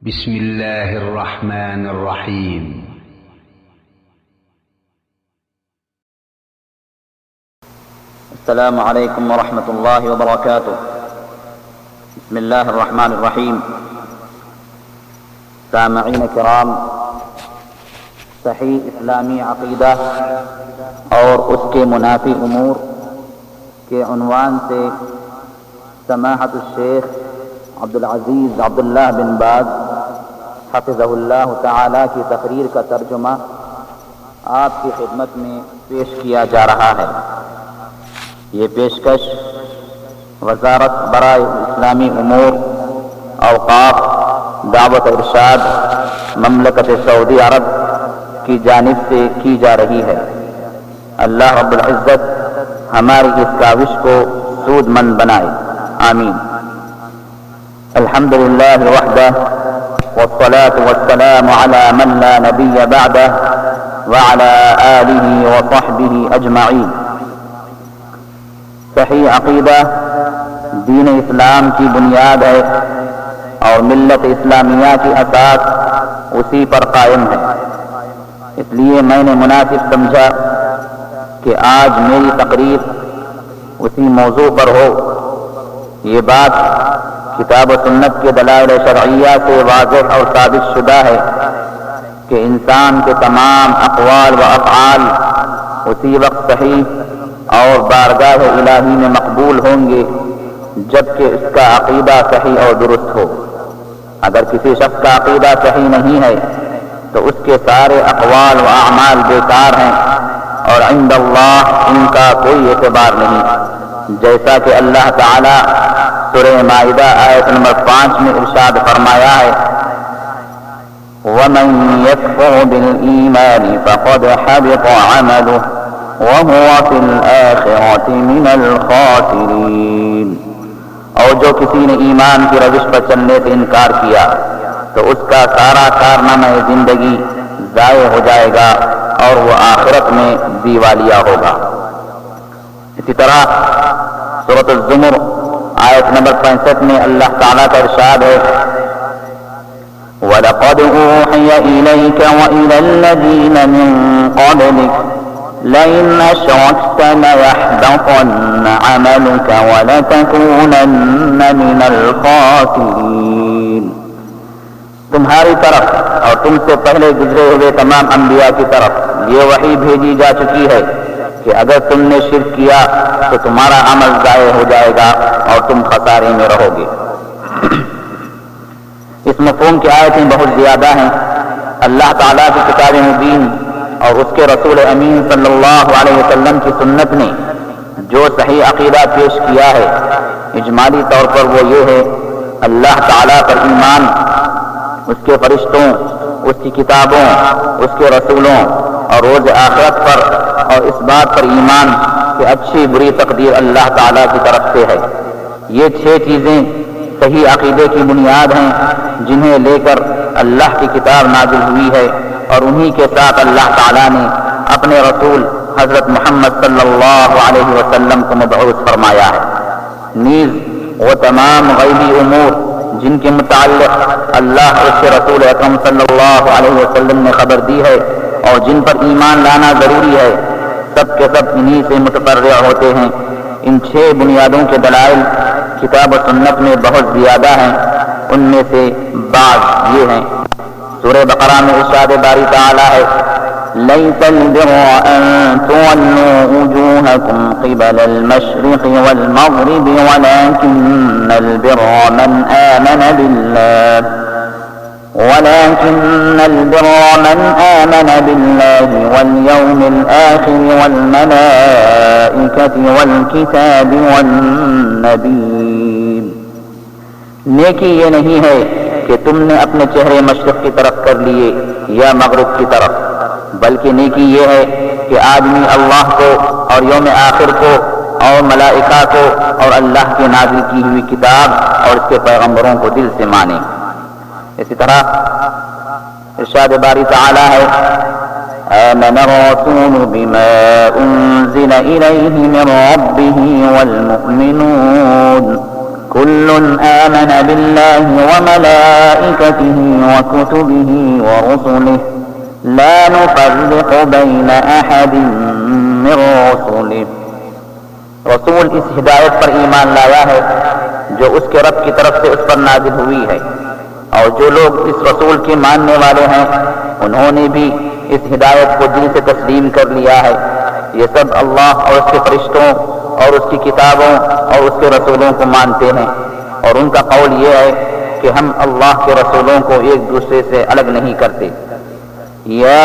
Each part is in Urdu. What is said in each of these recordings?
بسم الله الرحمن الرحيم. السلام عليكم ورحمة الله وبركاته. بسم الله الرحمن الرحيم. سامعین کرام، صحیح اسلامی عقیدہ اور اس کے منافی امور کے عنوان سے سماحت الشیخ عبدالعزیز عبداللہ بن باز حفظہ اللہ تعالی کی تقریر کا ترجمہ آپ کی خدمت میں پیش کیا جا رہا ہے۔ یہ پیشکش وزارت برائے اسلامی امور، اوقاف، دعوت ارشاد، مملکت سعودی عرب کی جانب سے کی جا رہی ہے۔ اللہ رب العزت ہماری اس کاوش کو سود مند بنائے، آمین۔ الحمدللہ وحدہ والصلاة والسلام على من لا نبی بعدہ وعلى آلہ وصحبہ اجمعین۔ صحیح عقیدہ دین اسلام کی بنیاد ہے اور ملت اسلامیہ کی اساس اسی پر قائم ہے۔ اس لیے میں نے مناسب سمجھا کہ آج میری تقریر اسی موضوع پر ہو۔ یہ بات کتاب و سنت کے دلائل شرعیہ سے واضح اور ثابت شدہ ہے کہ انسان کے تمام اقوال و افعال اسی وقت صحیح اور بارگاہ الہی میں مقبول ہوں گے جبکہ اس کا عقیدہ صحیح اور درست ہو۔ اگر کسی شخص کا عقیدہ صحیح نہیں ہے تو اس کے سارے اقوال و اعمال بیکار ہیں اور عند اللہ ان کا کوئی اعتبار نہیں، جیسا کہ اللہ تعالی سورہ مائدہ آیت نمبر 5 میں ارشاد فرمایا ہے، وَمَن يَكْفُرْ بِالْإِيمَانِ فَقَدْ حَبِطَ عَمَلُهُ وَهُوَ فِي الْآخِرَةِ مِنَ الْخَاسِرِينَ۔ اور جو کسی نے ایمان کی روش پر چلنے سے انکار کیا تو اس کا سارا کارنامہ زندگی ضائع ہو جائے گا اور وہ آخرت میں دیوالیہ ہوگا۔ اسی طرح سورۃ الزمر آیت نمبر 65 میں اللہ تعالیٰ کا ارشاد ہے، وَلَقَدْ أُوحِيَ إِلَيْكَ وَإِلَى الَّذِينَ مِن قَبْلِكَ لَئِنْ أَشْرَكْتَ لَيَحْبَطَنَّ عَمَلُكَ وَلَتَكُونَنَّ مِنَ الْخَاسِرِينَ۔ تمہاری طرف اور تم سے پہلے گزرے ہوئے تمام انبیاء کی طرف یہ وحی بھیجی جا چکی ہے کہ اگر تم نے شرک کیا تو تمہارا عمل ضائع ہو جائے گا اور تم خسارے میں رہو گے۔ اس مفہوم کی آیتیں بہت زیادہ ہیں۔ اللہ تعالیٰ کی کتاب مبین اور اس کے رسول امین صلی اللہ علیہ وسلم کی سنت نے جو صحیح عقیدہ پیش کیا ہے، اجمالی طور پر وہ یہ ہے، اللہ تعالیٰ پر ایمان، اس کے فرشتوں، اس کی کتابوں، اس کے رسولوں اور روز آخرت پر، اور اس بات پر ایمان کہ اچھی بری تقدیر اللہ تعالیٰ کی طرف سے ہے۔ یہ 6 چیزیں صحیح عقیدے کی بنیاد ہیں جنہیں لے کر اللہ کی کتاب نازل ہوئی ہے اور انہی کے ساتھ اللہ تعالیٰ نے اپنے رسول حضرت محمد صلی اللہ علیہ وسلم کو مبعوث فرمایا ہے۔ نیز وہ تمام غیبی امور جن کے متعلق اللہ اور اس کے رسول اکرم صلی اللہ علیہ وسلم نے خبر دی ہے اور جن پر ایمان لانا ضروری ہے، سب کے سب انہی سے متفرع ہوتے ہیں۔ ان 6 بنیادوں کے دلائل کتاب و سنت میں بہت زیادہ ہیں۔ ان میں سے بعض یہ ہیں۔ سورہ بقرہ میں ارشاد باری تعالی ہے، لَيْسَ الْبِرَّ أَن تُوَلُّوا وُجُوهَكُمْ قِبَلَ الْمَشْرِقِ وَالْمَغْرِبِ وَلَكِنَّ الْبِرَّ مَنْ آمَنَ بِاللَّهِ وَالْيَوْمِ الْآخِرِ وَالْمَلَائِكَةِ وَالْكِتَابِ وَالنَّبِيِّينَ۔ نیکی یہ نہیں ہے کہ تم نے اپنے چہرے مشرق کی طرف کر لیے یا مغرب کی طرف، بلکہ نیکی یہ ہے کہ آدمی اللہ کو اور یوم آخر کو اور ملائکہ کو اور اللہ کی نازل کی ہوئی کتاب اور اس کے پیغمبروں کو دل سے مانے۔ اسی طرح ارشاد باری تعالی ہے، آمن الرسول بما انزل الیہ من ربہ والمؤمنون كل كل آمن بالله وملائكته وكتبه ورسله لا نفرق بين أحد من رسله. رسول اس ہدایت پر ایمان لایا ہے جو اس کے رب کی طرف سے اس پر نازل ہوئی ہے، اور جو لوگ اس رسول کے ماننے والے ہیں انہوں نے بھی اس ہدایت کو دل سے تسلیم کر لیا ہے. یہ سب اللہ اور اس کے فرشتوں اور اس کی کتابوں اور اس کے رسولوں کو مانتے ہیں، اور ان کا قول یہ ہے کہ ہم اللہ کے رسولوں کو ایک دوسرے سے الگ نہیں کرتے. یا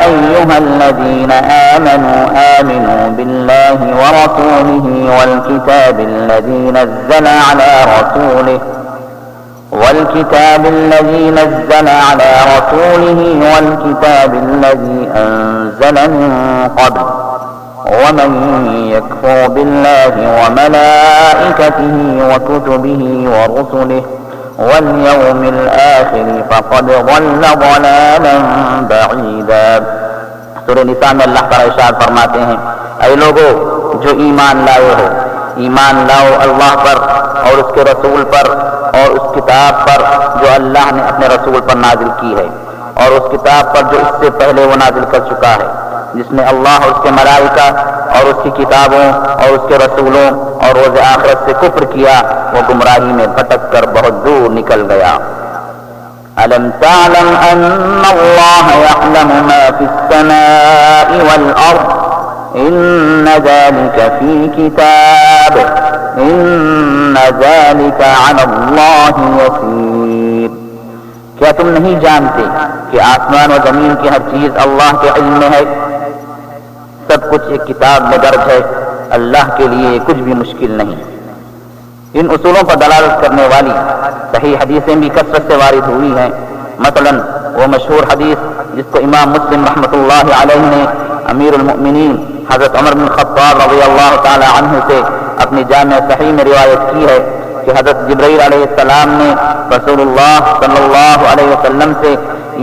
ایھا الذین آمنوا آمنوا باللہ ورسولہ والکتاب الذی نزل علی رسولہ والكتاب الذي نزل على رسوله والكتاب الذي أنزل من قبل ومن يكفر بالله وملائكته وكتبه ورسله واليوم الآخر فقد ضل ضلالا بعيدا. سورہ نساء میں اللہ تعالی ارشاد فرماتے ہیں، اے لوگو جو ایمان لائے ہو، ایمان لاؤ اللہ پر اور اس کے رسول پر اور اس کتاب پر جو اللہ نے اپنے رسول پر نازل کی ہے، اور اس کتاب پر جو اس سے پہلے وہ نازل کر چکا ہے، جس نے اللہ اور اس کے ملائکہ اور اس کی کتابوں اور اس کے رسولوں اور روز آخرت سے کفر کیا وہ گمراہی میں بھٹک کر بہت دور نکل گیا. ألم تعلم أن الله يعلم ما في السماء والأرض إن ذلك في كتاب إن ذلك على الله يسير. کیا تم نہیں جانتے کہ آسمان و زمین کی ہر چیز اللہ کے علم میں ہے؟ سب کچھ ایک کتاب میں درج ہے، اللہ کے لیے کچھ بھی مشکل نہیں. ان اصولوں پر دلالت کرنے والی صحیح حدیثیں بھی کثرت سے وارد ہوئی ہیں. مثلا وہ مشہور حدیث جس کو امام مسلم رحمۃ اللہ علیہ نے امیر المؤمنین حضرت عمر بن خطاب رضی اللہ تعالی عنہ سے اپنی جامع صحیح میں روایت کی ہے کہ حضرت جبرائیل علیہ السلام نے رسول اللہ صلی اللہ علیہ وسلم سے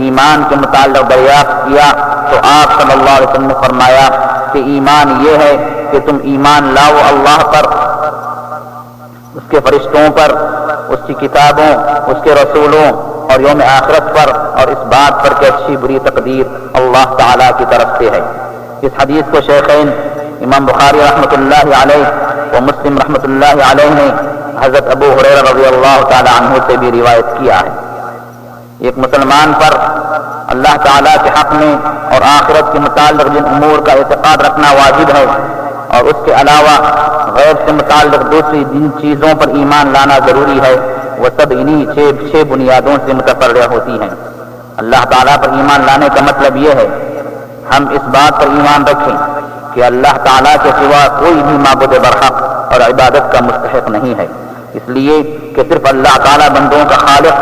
ایمان کے متعلق دریافت کیا تو آپ صلی اللہ علیہ وسلم نے فرمایا کہ ایمان یہ ہے کہ تم ایمان لاؤ اللہ پر، اس کے فرشتوں پر، اس کی کتابوں، اس کے رسولوں اور یوم آخرت پر، اور اس بات پر کہ اچھی بری تقدیر اللہ تعالی کی طرف سے ہے. اس حدیث کو شیخین امام بخاری رحمۃ اللہ علیہ و مسلم رحمۃ اللہ علیہ نے حضرت ابو ہریرہ رضی اللہ تعالی عنہ سے بھی روایت کیا ہے. ایک مسلمان پر اللہ تعالی کے حق میں اور آخرت کے متعلق جن امور کا اعتقاد رکھنا واجب ہے اور اس کے علاوہ غیب سے متعلق دوسری جن چیزوں پر ایمان لانا ضروری ہے وہ سب انہی چھ بنیادوں سے متفرع ہوتی ہیں. اللہ تعالیٰ پر ایمان لانے کا مطلب یہ ہے ہم اس بات پر ایمان رکھیں کہ اللہ تعالیٰ کے سوا کوئی بھی معبود برحق اور عبادت کا مستحق نہیں ہے، اس لیے کہ صرف اللہ تعالیٰ بندوں کا خالق،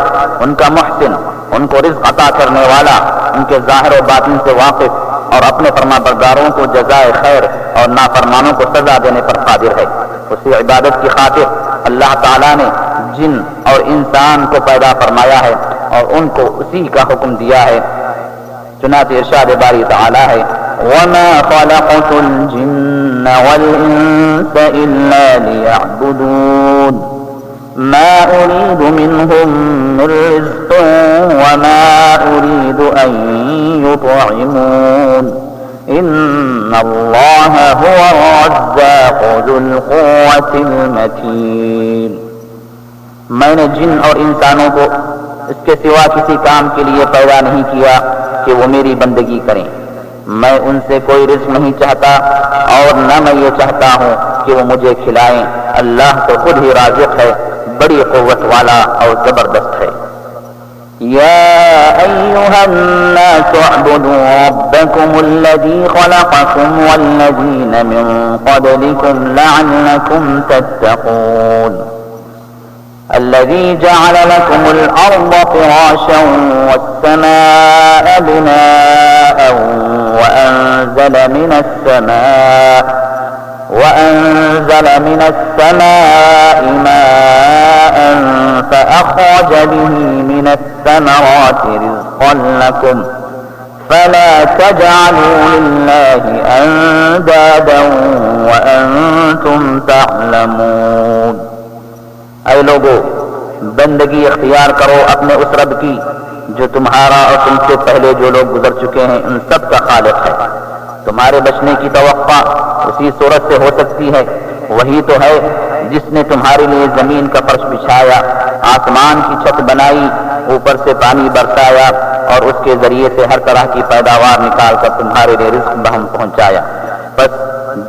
ان کا محسن، ان کو رزق عطا کرنے والا، ان کے ظاہر و باطن سے واقف اور اپنے فرما برداروں کو جزائے خیر اور نافرمانوں کو سزا دینے پر قادر ہے. اسی عبادت کی خاطر اللہ تعالیٰ نے جن اور انسان کو پیدا فرمایا ہے اور ان کو اسی کا حکم دیا ہے. چنانچہ ارشاد باری تعالیٰ ہے وَمَا خَلَقْتُ الْجِنَّ وَالْإِنسَ إِلَّا لِيَعْبُدُونَ مَا أُرِيدُ مِنْهُمْ مِنْ رِزْقٍ وَمَا أُرِيدُ أَنْ يُطْعِمُونَ إِنَّ اللَّهَ هُوَ الرَّزَّاقُ ذُو الْقُوَّةِ الْمَتِينُ. میں نے جن اور انسانوں کو اس کے سوا کسی کام کے لیے پیدا نہیں کیا کہ وہ میری بندگی کریں. میں ان سے کوئی رزق نہیں چاہتا اور نہ میں یہ چاہتا ہوں کہ وہ مجھے کھلائیں. اللہ تو خود ہی رازق ہے، بڑی قوت والا اور زبردست ہے. یا ایھا الناس اعبدوا ربکم الذی خلقکم والذین من قبلکم لعلکم تتقون. الذي جعل لكم الأرض فراشا والسماء بناء وأنزل من السماء ماء فأخرج به من الثمرات رزقا لكم فلا تجعلوا لله أندادا وأنتم تعلمون. اے لوگو بندگی اختیار کرو اپنے اس رب کی جو تمہارا اور تم سے پہلے جو لوگ گزر چکے ہیں ان سب کا خالق ہے. تمہارے بچنے کی توقع اسی صورت سے ہو سکتی ہے، وہی تو ہے جس نے تمہارے لیے زمین کا فرش بچھایا، آسمان کی چھت بنائی، اوپر سے پانی برسایا اور اس کے ذریعے سے ہر طرح کی پیداوار نکال کر تمہارے لیے رزق بہم پہنچایا. بس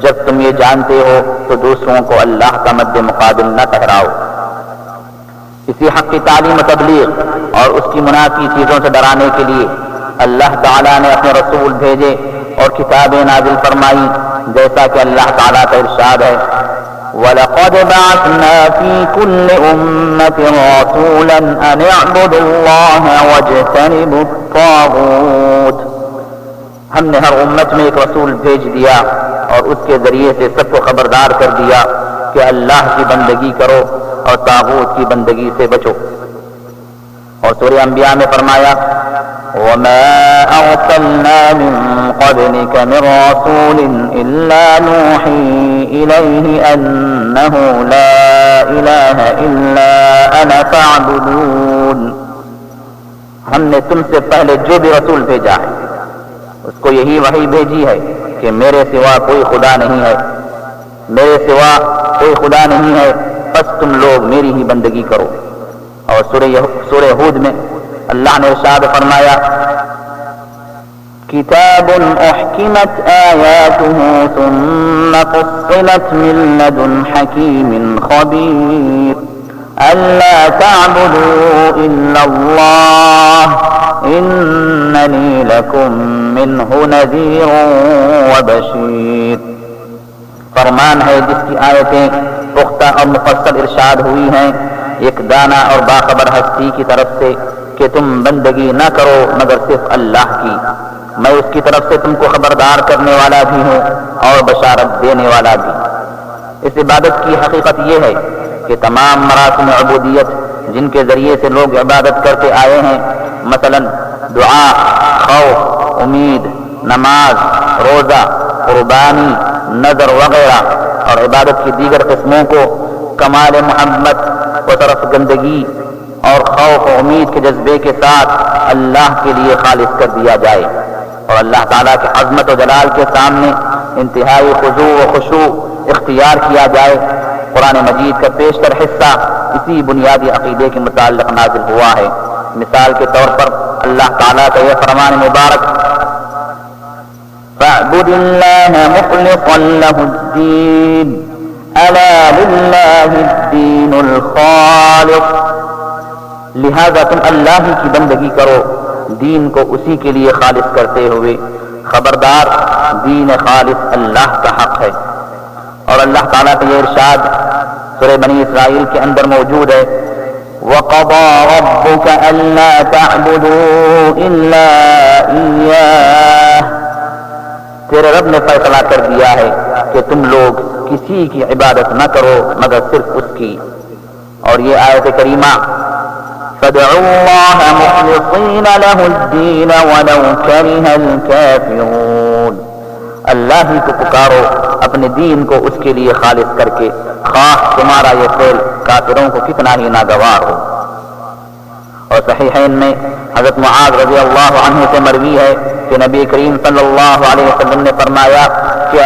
جب تم یہ جانتے ہو تو دوسروں کو اللہ کا مد مقابل نہ ٹھہراؤ. اسی حق کی تعلیم و تبلیغ اور اس کی منافی چیزوں سے ڈرانے کے لیے اللہ تعالیٰ نے اپنے رسول بھیجے اور کتابیں نازل فرمائی، جیسا کہ اللہ تعالیٰ کا ارشاد ہے وَلَقَدْ بَعَثْنَا فِي كُلِّ أُمَّةٍ رَسُولًا أَنِ اعْبُدُوا اللَّهَ وَاجْتَنِبُوا الطَّاغُوتَ. ہم نے ہر امت میں ایک رسول بھیج دیا اور اس کے ذریعے سے سب کو خبردار کر دیا کہ اللہ کی بندگی کرو اور طاغوت کی بندگی سے بچو. اور سورہ انبیاء میں فرمایا وَمَا أَرْسَلْنَا مِن قَبْلِكَ مِن رَّسُولٍ إِلَّا نُوحِي إِلَيْهِ أَنَّهُ لَا إِلَٰهَ إِلَّا أَنَا فَاعْبُدُونِ. ہم نے تم سے پہلے جو بھی رسول بھیجا ہے اس کو یہی وحی بھیجی ہے کہ میرے سوا کوئی خدا نہیں ہے، میرے سوا کوئی خدا نہیں ہے، بس تم لوگ میری ہی بندگی کرو. اور سورہ ہود میں اللہ نے ارشاد فرمایا کتاب احکمت آیاته ثم فصلت من لدن حکیم خبیر الا تعبدوا الا اللہ اننی لکم منہ نذیر وبشیر. فرمان ہے جس کی آیتیں پختہ اور مفصل ارشاد ہوئی ہیں ایک دانا اور باخبر ہستی کی طرف سے کہ تم بندگی نہ کرو مگر صرف اللہ کی. میں اس کی طرف سے تم کو خبردار کرنے والا بھی ہوں اور بشارت دینے والا بھی. اس عبادت کی حقیقت یہ ہے کہ تمام مراسم عبودیت جن کے ذریعے سے لوگ عبادت کرتے آئے ہیں، مثلا دعا، خوف، امید، نماز، روزہ، قربانی، نذر وغیرہ، اور عبادت کی دیگر قسموں کو کمال محبت و طرف گندگی اور خوف و امید کے جذبے کے ساتھ اللہ کے لیے خالص کر دیا جائے اور اللہ تعالیٰ کے عظمت و جلال کے سامنے انتہائی خضوع و خشوع اختیار کیا جائے. قرآن مجید کا بیشتر حصہ اسی بنیادی عقیدے کے متعلق نازل ہوا ہے. مثال کے طور پر اللہ تعالیٰ کا یہ فرمان مبارک فَاعْبُدِ اللَّهَ مُخْلِصًا لَهُ الدِّينَ أَلَا لِلَّهِ الدِّينُ الْخَالِصُ. لہذا تم اللہ کی بندگی کرو دین کو اسی کے لیے خالص کرتے ہوئے. خبردار دین خالص اللہ کا حق ہے. اور اللہ تعالیٰ کا یہ ارشاد سورہ بنی اسرائیل کے اندر موجود ہے وَقَضَى رَبُّكَ أَلَّا تَعْبُدُوا إِلَّا إِيَّاهُ. تیرے رب نے فیصلہ کر دیا ہے کہ تم لوگ کسی کی عبادت نہ کرو مگر صرف اس کی. اور یہ آیت کریمہ فَادْعُوا اللَّهَ مُخْلِصِينَ لَهُ الدِّينَ وَلَوْ كَرِهَ الْكَافِرُونَ. اللہ ہی کو پکارو اپنے دین کو اس کے لیے خالص کر کے، خواہ تمہارا یہ فعل کافروں کو کتنا ہی ناگوار ہو. اور صحیحین میں حضرت معاذ رضی اللہ عنہ سے مروی ہے کہ نبی کریم صلی اللہ علیہ وسلم نے فرمایا کہ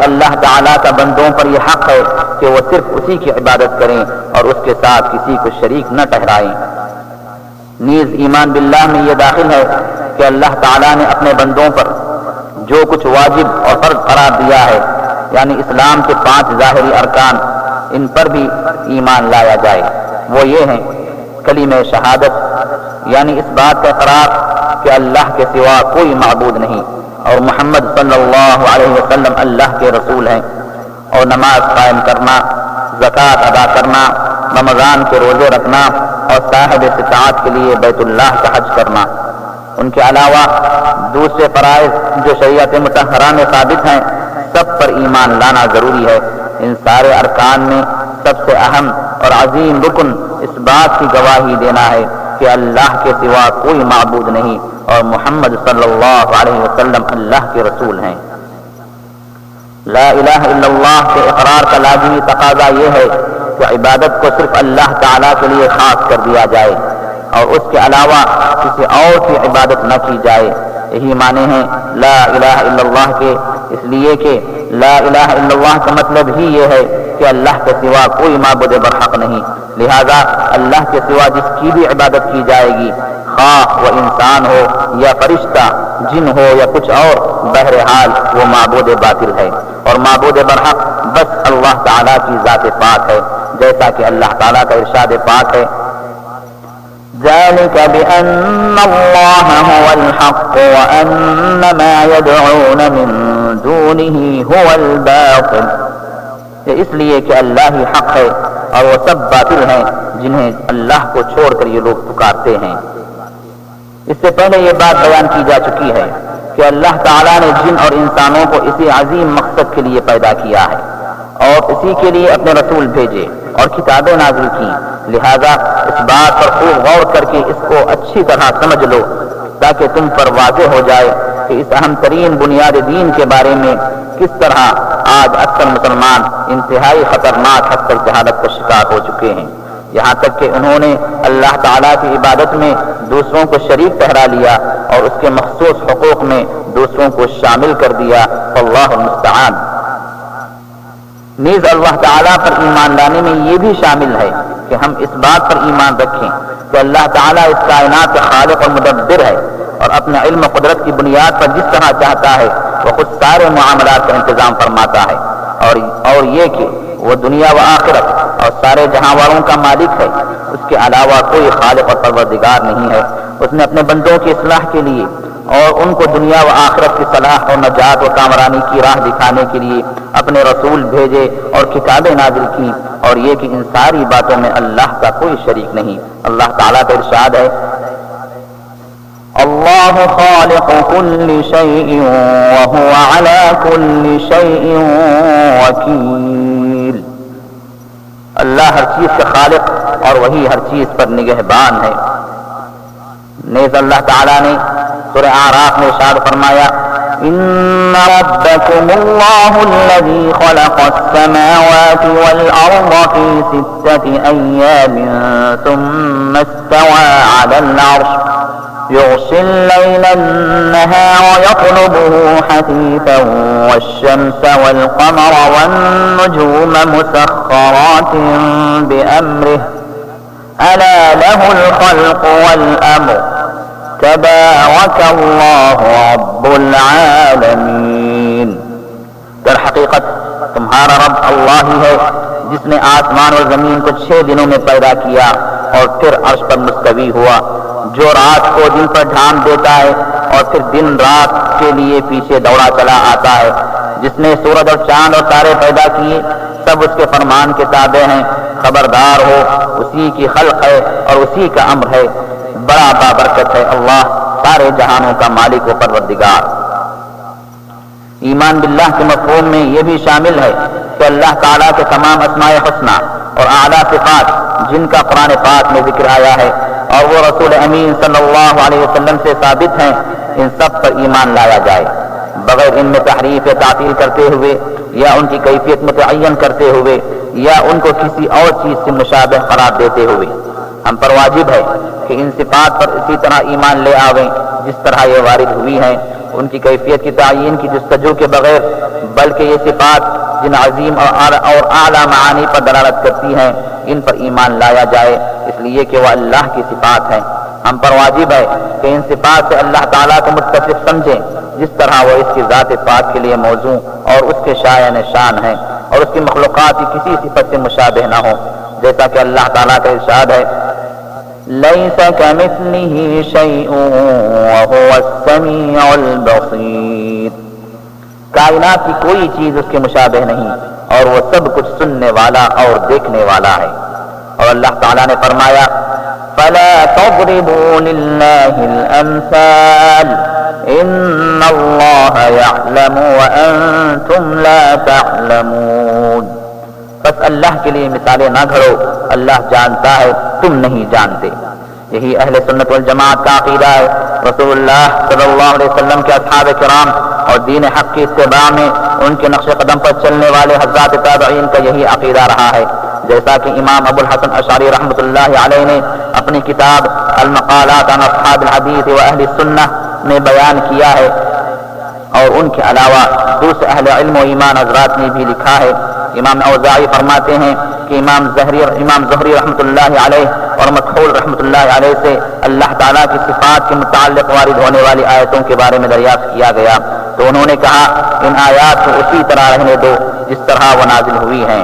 اللہ تعالیٰ کا بندوں پر یہ حق ہے کہ وہ صرف اسی کی عبادت کریں اور اس کے ساتھ کسی کو شریک نہ ٹھہرائیں. نیز ایمان باللہ میں یہ داخل ہے کہ اللہ تعالیٰ نے اپنے بندوں پر جو کچھ واجب اور فرض قرار دیا ہے، یعنی اسلام کے 5 ظاہری ارکان، ان پر بھی ایمان لایا جائے. وہ یہ ہیں کلمہ شہادت، یعنی اس بات کا اقرار کہ اللہ کے سوا کوئی معبود نہیں اور محمد صلی اللہ علیہ وسلم اللہ کے رسول ہیں، اور نماز قائم کرنا، زکوٰۃ ادا کرنا، رمضان کے روزے رکھنا اور صاحب استطاعت کے لیے بیت اللہ کا حج کرنا. ان کے علاوہ دوسرے فرائض جو شریعت مطہرہ میں ثابت ہیں سب پر ایمان لانا ضروری ہے. ان سارے ارکان میں سب سے اہم اور عظیم رکن اس بات کی گواہی دینا ہے کہ اللہ کے سوا کوئی معبود نہیں اور محمد صلی اللہ علیہ وسلم اللہ کے رسول ہیں. لا الہ الا اللہ کے اقرار کا لازمی تقاضا یہ ہے کہ عبادت کو صرف اللہ تعالیٰ کے لیے خاص کر دیا جائے اور اس کے علاوہ کسی اور کی عبادت نہ کی جائے۔ یہی معنی ہیں لا الہ الا اللہ کے، اس لیے کہ لا الہ الا اللہ کا مطلب ہی یہ ہے کہ اللہ کے سوا کوئی معبود برحق نہیں، لہذا اللہ کے سوا جس کی بھی عبادت کی جائے گی، خواہ وہ انسان ہو یا فرشتہ، جن ہو یا کچھ اور، بہرحال وہ معبود باطل ہے، اور معبود برحق بس اللہ تعالیٰ کی ذات پاک ہے، جیسا کہ اللہ تعالیٰ کا ارشاد پاک ہے ذلك بأن الله هو الحق وأن ما يدعون من دونه هو الباطل، اس لیے کہ اللہ ہی حق ہے اور وہ سب باطل ہیں جنہیں اللہ کو چھوڑ کر یہ لوگ پکارتے ہیں۔ اس سے پہلے یہ بات بیان کی جا چکی ہے کہ اللہ تعالیٰ نے جن اور انسانوں کو اسی عظیم مقصد کے لیے پیدا کیا ہے اور اسی کے لیے اپنے رسول بھیجے اور کتابیں نازل کی، لہذا اس بات پر خوب غور کر کے اس کو اچھی طرح سمجھ لو تاکہ تم پر واضح ہو جائے کہ اس اہم ترین بنیاد دین کے بارے میں کس طرح آج اکثر مسلمان انتہائی خطرناک حد تک جہالت کا شکار ہو چکے ہیں، یہاں تک کہ انہوں نے اللہ تعالیٰ کی عبادت میں دوسروں کو شریک ٹھہرا لیا اور اس کے مخصوص حقوق میں دوسروں کو شامل کر دیا۔ اللہ المستعان۔ نیز اللہ تعالیٰ پر ایمان لانے میں یہ بھی شامل ہے کہ ہم اس بات پر ایمان رکھیں کہ اللہ تعالیٰ اس کائنات کے خالق اور مدبر ہے اور اپنے علم و قدرت کی بنیاد پر جس طرح چاہتا ہے وہ خود سارے معاملات کا انتظام فرماتا ہے، اور یہ کہ وہ دنیا و آخرت اور سارے جہاں والوں کا مالک ہے، اس کے علاوہ کوئی خالق اور پروردگار نہیں ہے۔ اس نے اپنے بندوں کی اصلاح کے لیے اور ان کو دنیا و آخرت کی صلاح اور نجات و کامرانی کی راہ دکھانے کے لیے اپنے رسول بھیجے اور کتابیں نازل کی، اور یہ کہ ان ساری باتوں میں اللہ کا کوئی شریک نہیں۔ اللہ تعالیٰ کا ارشاد ہے اللہ خالق کل شیء وهو على كل شیء وکیل، اللہ ہر چیز کا خالق اور وہی ہر چیز پر نگہبان ہے۔ نیز اللہ تعالیٰ نے سورہ اعراف میں ارشاد فرمایا ان ربکم اللہ الذی خلق السماوات والارض فی 6 ایام ثم استوى على العرش يغشي الليل النهار يطلبه حثيثا والشمس والقمر والنجوم مسخرات بأمره ألا له الخلق والأمر تبارك الله رب العالمين۔ در حقیقت تمہارا رب اللہ ہی ہے جس نے آسمان اور زمین کو 6 دنوں میں پیدا کیا اور پھر عرش پر مستوی ہوا، جو رات کو دن پر ڈھانپ دیتا ہے اور پھر دن رات کے لیے پیچھے دوڑا چلا آتا ہے، جس نے سورج اور چاند اور تارے پیدا کیے، سب اس کے فرمان کے تابع ہیں، خبردار ہو اسی کی خلق ہے اور اسی کا امر ہے، بڑا بابرکت ہے اللہ سارے جہانوں کا مالک و پروردگار۔ ایمان باللہ کے مفہوم میں یہ بھی شامل ہے کہ اللہ تعالیٰ کے تمام اسماء حسنہ اور اعلیٰ صفات جن کا قرآن پاک میں ذکر آیا ہے اور وہ رسول امین صلی اللہ علیہ وسلم سے ثابت ہیں، ان سب پر ایمان لایا جائے بغیر ان میں تحریف یا تعطیل کرتے ہوئے یا ان کی کیفیت متعین کرتے ہوئے یا ان کو کسی اور چیز سے مشابہ قرار دیتے ہوئے۔ ہم پر واجب ہے کہ ان صفات پر اسی طرح ایمان لے آویں جس طرح یہ وارد ہوئی ہیں، ان کی کیفیت کی تعین کی جستجو کے بغیر، بلکہ یہ صفات جن عظیم اور اعلیٰ معانی پر دلالت کرتی ہیں ان پر ایمان لایا جائے، اس لیے کہ وہ اللہ کی صفات ہیں۔ ہم پر واجب ہے کہ ان صفات سے اللہ تعالیٰ کو متصف سمجھیں جس طرح وہ اس کی ذات پاک کے لیے موضوع اور اس کے شایان شان ہیں، اور اس کی مخلوقات کی کسی صفت سے مشابہ نہ ہو، جیسا کہ اللہ تعالیٰ کا ارشاد ہے لیس کمثلہ شیء وہو السمیع البصیر، کائنات کی کوئی چیز اس کے مشابہ نہیں اور وہ سب کچھ سننے والا اور دیکھنے والا ہے۔ اور اللہ تعالیٰ نے فرمایا فلا تضربوا للہ الامثال ان اللہ یعلم وانتم لا تعلمون، بس اللہ کے لیے مثالیں نہ گھڑو، اللہ جانتا ہے تم نہیں جانتے۔ یہی اہل سنت والجماعت کا عقیدہ ہے۔ رسول اللہ صلی اللہ علیہ وسلم کے اصحاب کرام اور دین حق کی اتباع میں ان کے نقش قدم پر چلنے والے حضرات تابعین کا یہی عقیدہ رہا ہے جیسا کہ امام ابو الحسن اشعری رحمۃ اللہ علیہ نے اپنی کتاب المقالات عن اصحاب الحدیث و اہل السنہ میں بیان کیا ہے، اور ان کے علاوہ دوسرے اہل علم و ایمان حضرات نے بھی لکھا ہے۔ امام اوزاعی فرماتے ہیں کہ امام زہری رحمۃ اللہ علیہ اور مکحول رحمۃ اللہ علیہ سے اللہ تعالیٰ کی صفات کے متعلق وارد ہونے والی آیتوں کے بارے میں دریافت کیا گیا، تو انہوں نے کہا ان آیات کو اسی طرح رہنے دو جس طرح وہ نازل ہوئی ہیں۔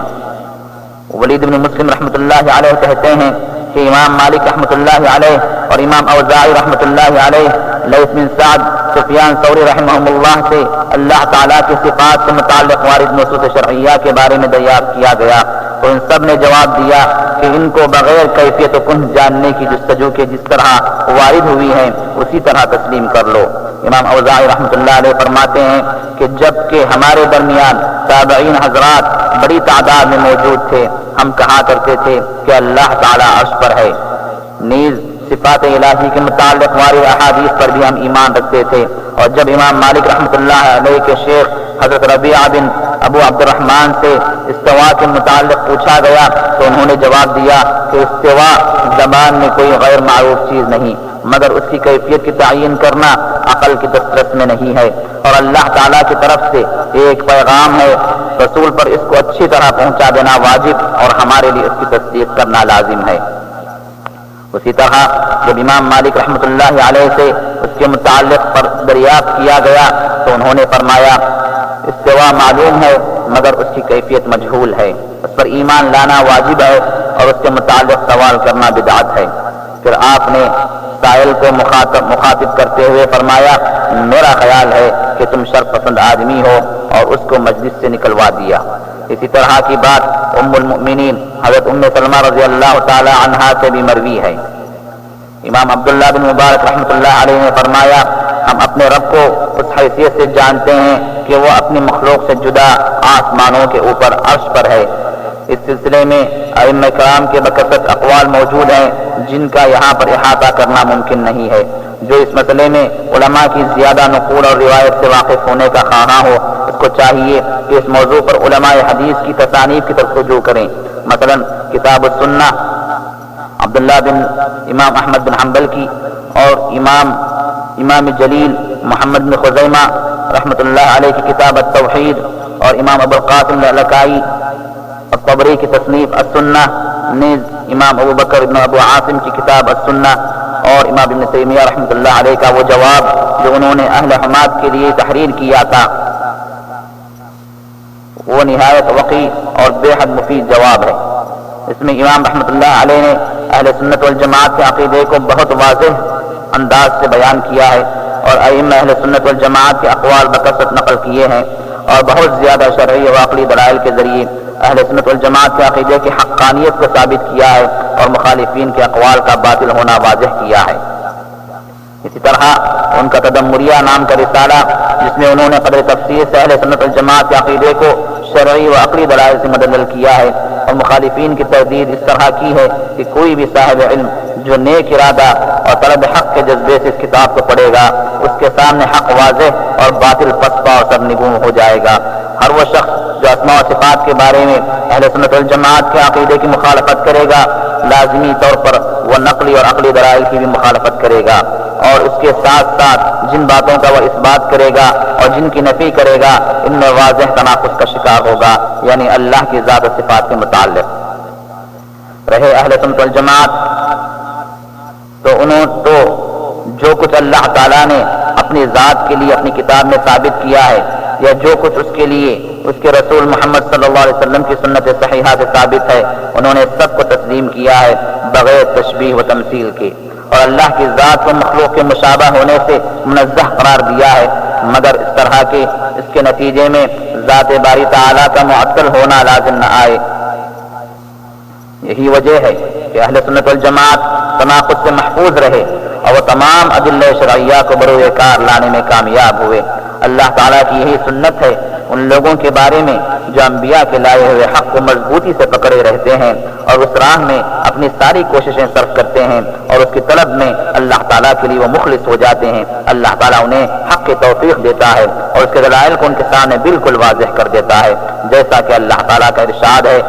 ولید بن مسلم رحمۃ اللہ علیہ کہتے ہیں کہ امام مالک رحمۃ اللہ علیہ اور امام اوزاعی رحمۃ اللہ علیہ، لیث بن سعد، سفیان ثوری رحمہم اللہ سے اللہ تعالیٰ کی صفات سے متعلق وارد نصوص شرعیہ کے بارے میں دریافت کیا گیا، تو ان سب نے جواب دیا کہ ان کو بغیر کیفیت و کنہ جاننے کی جستجو کے جس طرح وارد ہوئی ہیں اسی طرح تسلیم کر لو۔ امام اوزاعی رحمۃ اللہ علیہ فرماتے ہیں کہ جب کہ ہمارے درمیان تابعین حضرات بڑی تعداد میں موجود تھے، ہم کہا کرتے تھے کہ اللہ تعالیٰ عرش پر ہے، نیز صفات الہی کے متعلق وارد احادیث پر بھی ہم ایمان رکھتے تھے۔ اور جب امام مالک رحمۃ اللہ علیہ کے شیخ حضرت ربیعہ بن ابو عبد الرحمن سے استوا کے متعلق پوچھا گیا تو انہوں نے جواب دیا کہ استوا زبان میں کوئی غیر معروف چیز نہیں، مگر اس کی کیفیت کی تعین کرنا عقل کی دسترس میں نہیں ہے، اور اللہ تعالیٰ کی طرف سے ایک پیغام ہے، رسول پر اس کو اچھی طرح پہنچا دینا واجب اور ہمارے لیے اس کی تصدیق کرنا لازم ہے۔ اسی طرح جب امام مالک رحمۃ اللہ علیہ سے اس کے متعلق پر دریافت کیا گیا تو انہوں نے فرمایا استوا معلوم ہے مگر اس کی کیفیت مجہول ہے، اس پر ایمان لانا واجب ہے اور اس کے متعلق سوال کرنا بدعت ہے۔ پھر آپ نے سائل کو مخاطب کرتے ہوئے فرمایا میرا خیال ہے کہ تم شرف پسند آدمی ہو، اور اس کو مجلس سے نکلوا دیا۔ اسی طرح کی بات ام المؤمنین حضرت ام سلمہ رضی اللہ تعالی عنہا سے بھی مروی ہے۔ امام عبداللہ بن مبارک رحمۃ اللہ علیہ نے فرمایا ہم اپنے رب کو اس حیثیت سے جانتے ہیں کہ وہ اپنی مخلوق سے جدا آسمانوں کے اوپر عرش پر ہے۔ اس سلسلے میں ائمہ کرام کے بکثرت اقوال موجود ہیں جن کا یہاں پر احاطہ کرنا ممکن نہیں ہے۔ جو اس مسئلے میں علماء کی زیادہ نقول اور روایت سے واقف ہونے کا خواہاں ہو اس کو چاہیے کہ اس موضوع پر علماء حدیث کی تصانیف کی طرف رجوع کریں، مثلا کتاب السنہ عبداللہ بن امام احمد بن حنبل کی، اور امام جلیل محمد بن خزیمہ رحمۃ اللہ علیہ کی کتاب التوحید، اور امام ابو القاسم لالکائی الطبری کی تصنیف السنہ، نیز امام ابو بکر بن ابو عاصم کی کتاب السنہ، اور امام ابن تیمیہ رحمۃ اللہ علیہ کا وہ جواب جو انہوں نے اہل حماد کے لیے تحریر کیا تھا، وہ نہایت وقی اور بے حد مفید جواب ہے۔ اس میں امام رحمۃ اللہ علیہ نے اہل سنت والجماعت کے عقیدے کو بہت واضح انداز سے بیان کیا ہے، اور ائمہ اہل سنت والجماعت کے اقوال بکثرت نقل کیے ہیں، اور بہت زیادہ شرعی و عقلی دلائل کے ذریعے اہل سنت والجماعت کے عقیدے کی حقانیت کو ثابت کیا ہے، اور مخالفین کے اقوال کا باطل ہونا واضح کیا ہے۔ اسی طرح ان کا تدمریہ نام کا رسالہ جس میں انہوں نے قدر تفصیل سے اہل سنت والجماعت کے عقیدے کو شرعی و عقلی دلائل سے مدلل کیا ہے، اور مخالفین کی تردید اس طرح کی ہے کہ کوئی بھی صاحب علم جو نیک ارادہ اور طلب حق کے جذبے سے اس کتاب کو پڑھے گا اس کے سامنے حق واضح اور باطل پسپا اور سرنگوں ہو جائے گا۔ ہر وہ شخص جو اسماء و صفات کے بارے میں اہل سنت والجماعت کے عقیدے کی مخالفت کرے گا لازمی طور پر وہ نقلی اور عقلی دلائل کی بھی مخالفت کرے گا، اور اس کے ساتھ ساتھ جن باتوں کا وہ اس بات کرے گا اور جن کی نفی کرے گا ان میں واضح تناقض کا شکار ہوگا، یعنی اللہ کی ذات و صفات کے متعلق۔ رہے اہل سنت والجماعت تو جو کچھ اللہ تعالیٰ نے اپنی ذات کے لیے اپنی کتاب میں ثابت کیا ہے، یا جو کچھ اس کے لیے اس کے رسول محمد صلی اللہ علیہ وسلم کی سنت صحیحہ سے ثابت ہے، انہوں نے سب کو تسلیم کیا ہے بغیر تشبیہ و تمثیل کے، اور اللہ کی ذات کو مخلوق کے مشابہ ہونے سے منزہ قرار دیا ہے، مگر اس طرح کے اس کے نتیجے میں ذات باری تعالیٰ کا معطل ہونا لازم نہ آئے۔ یہی وجہ ہے کہ اہل سنت والجماعت تناقض سے محفوظ رہے اور وہ تمام ادلہ شرعیہ کو بروئے کار لانے میں کامیاب ہوئے۔ اللہ تعالیٰ کی یہی سنت ہے ان لوگوں کے بارے میں جو انبیاء کے لائے ہوئے حق کو مضبوطی سے پکڑے رہتے ہیں اور اس راہ میں اپنی ساری کوششیں صرف کرتے ہیں، اور اس کی طلب میں اللہ تعالیٰ کے لیے وہ مخلص ہو جاتے ہیں۔ اللہ تعالیٰ انہیں حق کی توفیق دیتا ہے اور اس کے دلائل کو ان کے سامنے بالکل واضح کر دیتا ہے، جیسا کہ اللہ تعالیٰ کا ارشاد ہے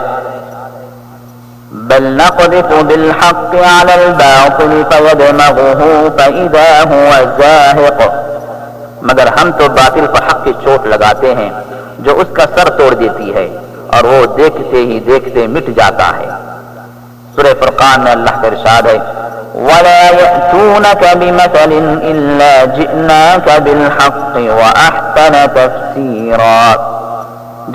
بل نقذف بالحق على الباطل فيدمغه فإذا هو زاهق، مگر ہم تو باطل پر حق کی چوٹ لگاتے ہیں جو اس کا سر توڑ دیتی ہے اور وہ دیکھتے ہی دیکھتے مٹ جاتا ہے۔ سورہ فرقان میں اللہ کا ارشاد ہے وَلَا يَأْتُونَكَ بِمَثَلٍ إِلَّا جِئْنَاكَ بِالْحَقِّ وَأَحْسَنَ تَفْسِيرًا،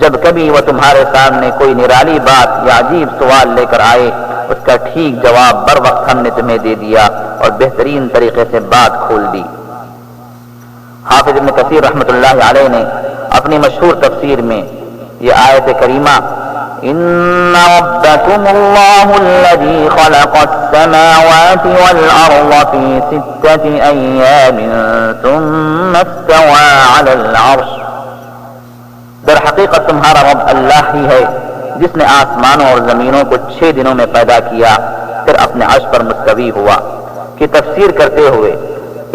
جب کبھی وہ تمہارے سامنے کوئی نرالی بات یا عجیب سوال لے کر آئے اس کا ٹھیک جواب بر وقت ہم نے تمہیں دے دیا اور بہترین طریقے سے بات کھول دی۔ حافظ ابن کثیر رحمۃ اللہ علیہ نے اپنی مشہور تفسیر میں یہ آیت کریمہ ان ربکم اللہ الذی خلق السماوات والارض فی 6 ایام ثم استوى علی العرش، در حقیقت تمہارا رب اللہ ہی ہے جس نے آسمانوں اور زمینوں کو 6 دنوں میں پیدا کیا پھر اپنے عرش پر مستوی ہوا۔ کی تفسیر کرتے ہوئے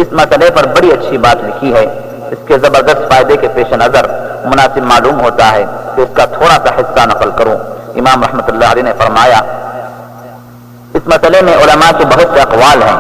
اس مسئلے پر بڑی اچھی بات لکھی ہے۔ اس کے زبردست فائدے کے پیش نظر مناسب معلوم ہوتا ہے کہ اس کا تھوڑا سا حصہ نقل کروں۔ امام رحمۃ اللہ علیہ نے فرمایا اس مسئلے میں علماء کے بہت سے اقوال ہیں،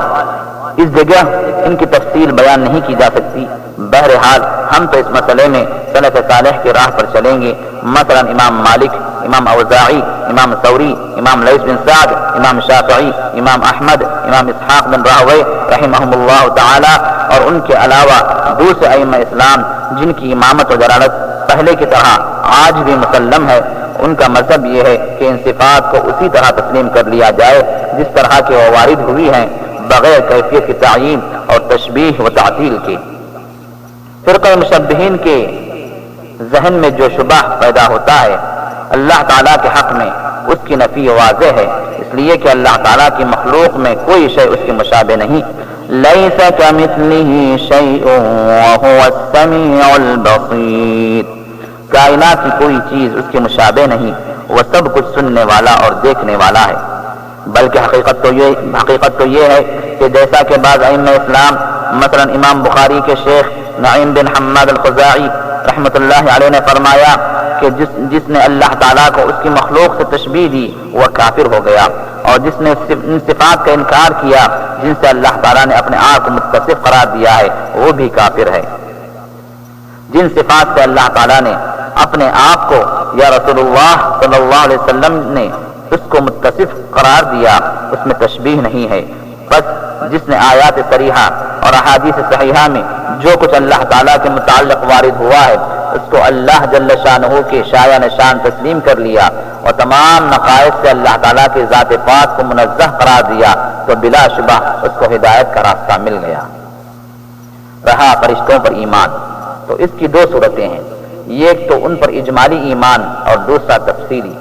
اس جگہ ان کی تفصیل بیان نہیں کی جا سکتی، بہرحال ہم تو اس مسئلے میں سلف صالح کی راہ پر چلیں گے۔ مثلا امام مالک، امام اوزاعی، امام ثوری، امام لیث بن سعد، امام شافعی، امام احمد، امام اسحاق بن راہوے رحمہم اللہ تعالی اور ان کے علاوہ دوسرے ائمہ اسلام جن کی امامت و جلالت پہلے کی طرح آج بھی مسلم ہے، ان کا مذہب یہ ہے کہ ان صفات کو اسی طرح تسلیم کر لیا جائے جس طرح کے وہ وارد ہوئی ہیں بغیر کیفیت کی تعیین اور تشبیہ و تعطیل کے۔ فرقہ مشبہین کے ذہن میں جو شبہ پیدا ہوتا ہے اللہ تعالیٰ کے حق میں اس کی نفی واضح ہے، اس لیے کہ اللہ تعالیٰ کی مخلوق میں کوئی شے اس کے مشابہ نہیں۔ لیس کمثلہ شیء وہو السمیع البصیر، کائنات کی کوئی چیز اس کے مشابہ نہیں، وہ سب کچھ سننے والا اور دیکھنے والا ہے۔ بلکہ حقیقت تو یہ ہے کہ جیسا کہ بعض ائمہ اسلام مثلا امام بخاری کے شیخ نعیم بن حماد الخزاعی رحمۃ اللہ علیہ نے فرمایا کہ جس نے اللہ تعالیٰ کو اس کی مخلوق سے تشبیہ دی وہ کافر ہو گیا، اور جس نے ان صفات کا انکار کیا جن سے اللہ تعالیٰ نے اپنے آپ کو متصف قرار دیا ہے وہ بھی کافر ہے۔ جن صفات سے اللہ تعالیٰ نے اپنے آپ کو یا رسول اللہ صلی اللہ علیہ وسلم نے اس کو متصف قرار دیا اس میں تشبیہ نہیں ہے۔ بس جس نے آیات صریحہ اور احادیث صحیحہ میں جو کچھ اللہ تعالیٰ کے متعلق وارد ہوا ہے اس کو اللہ جل شانہ کے شایع نشان تسلیم کر لیا اور تمام نقائص سے اللہ تعالیٰ کے ذات پاک کو منزہ قرار دیا تو بلا شبہ اس کو ہدایت کا راستہ مل گیا۔ رہا فرشتوں پر ایمان، تو اس کی 2 صورتیں ہیں، ایک تو ان پر اجمالی ایمان اور دوسرا تفصیلی۔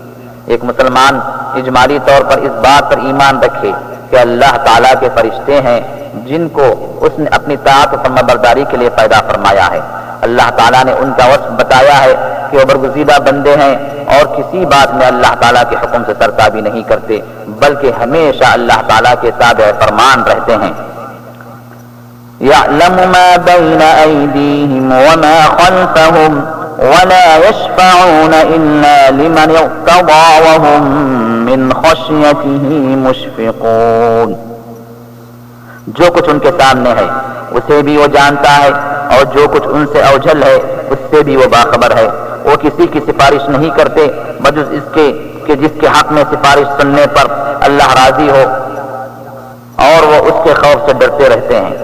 ایک مسلمان اجمالی طور پر اس بات پر ایمان رکھے کہ اللہ تعالیٰ کے فرشتے ہیں جن کو اس نے اپنی طاعت و فرمانبرداری کے لیے پیدا فرمایا ہے۔ اللہ تعالیٰ نے ان کا وصف بتایا ہے کہ وہ برگزیدہ بندے ہیں اور کسی بات میں اللہ تعالیٰ کے حکم سے سرتابی نہیں کرتے بلکہ ہمیشہ اللہ تعالیٰ کے تابع فرمان رہتے ہیں۔ يَعْلَمُ مَا بَيْنَ أَيْدِيهِمْ وَمَا خَلْفَهُمْ وَلَا يَشْفَعُونَ إِلَّا لِمَنِ ارْتَضَىٰ وَهُمْ مِنْ خَشْيَتِهِ مُشْفِقُونَ، جو کچھ ان کے سامنے ہے اسے بھی وہ جانتا ہے اور جو کچھ ان سے اوجھل ہے اس سے بھی وہ باخبر ہے۔ وہ کسی کی سفارش نہیں کرتے بجز اس کے کہ جس کے حق میں سفارش سننے پر اللہ راضی ہو، اور وہ اس کے خوف سے ڈرتے رہتے ہیں۔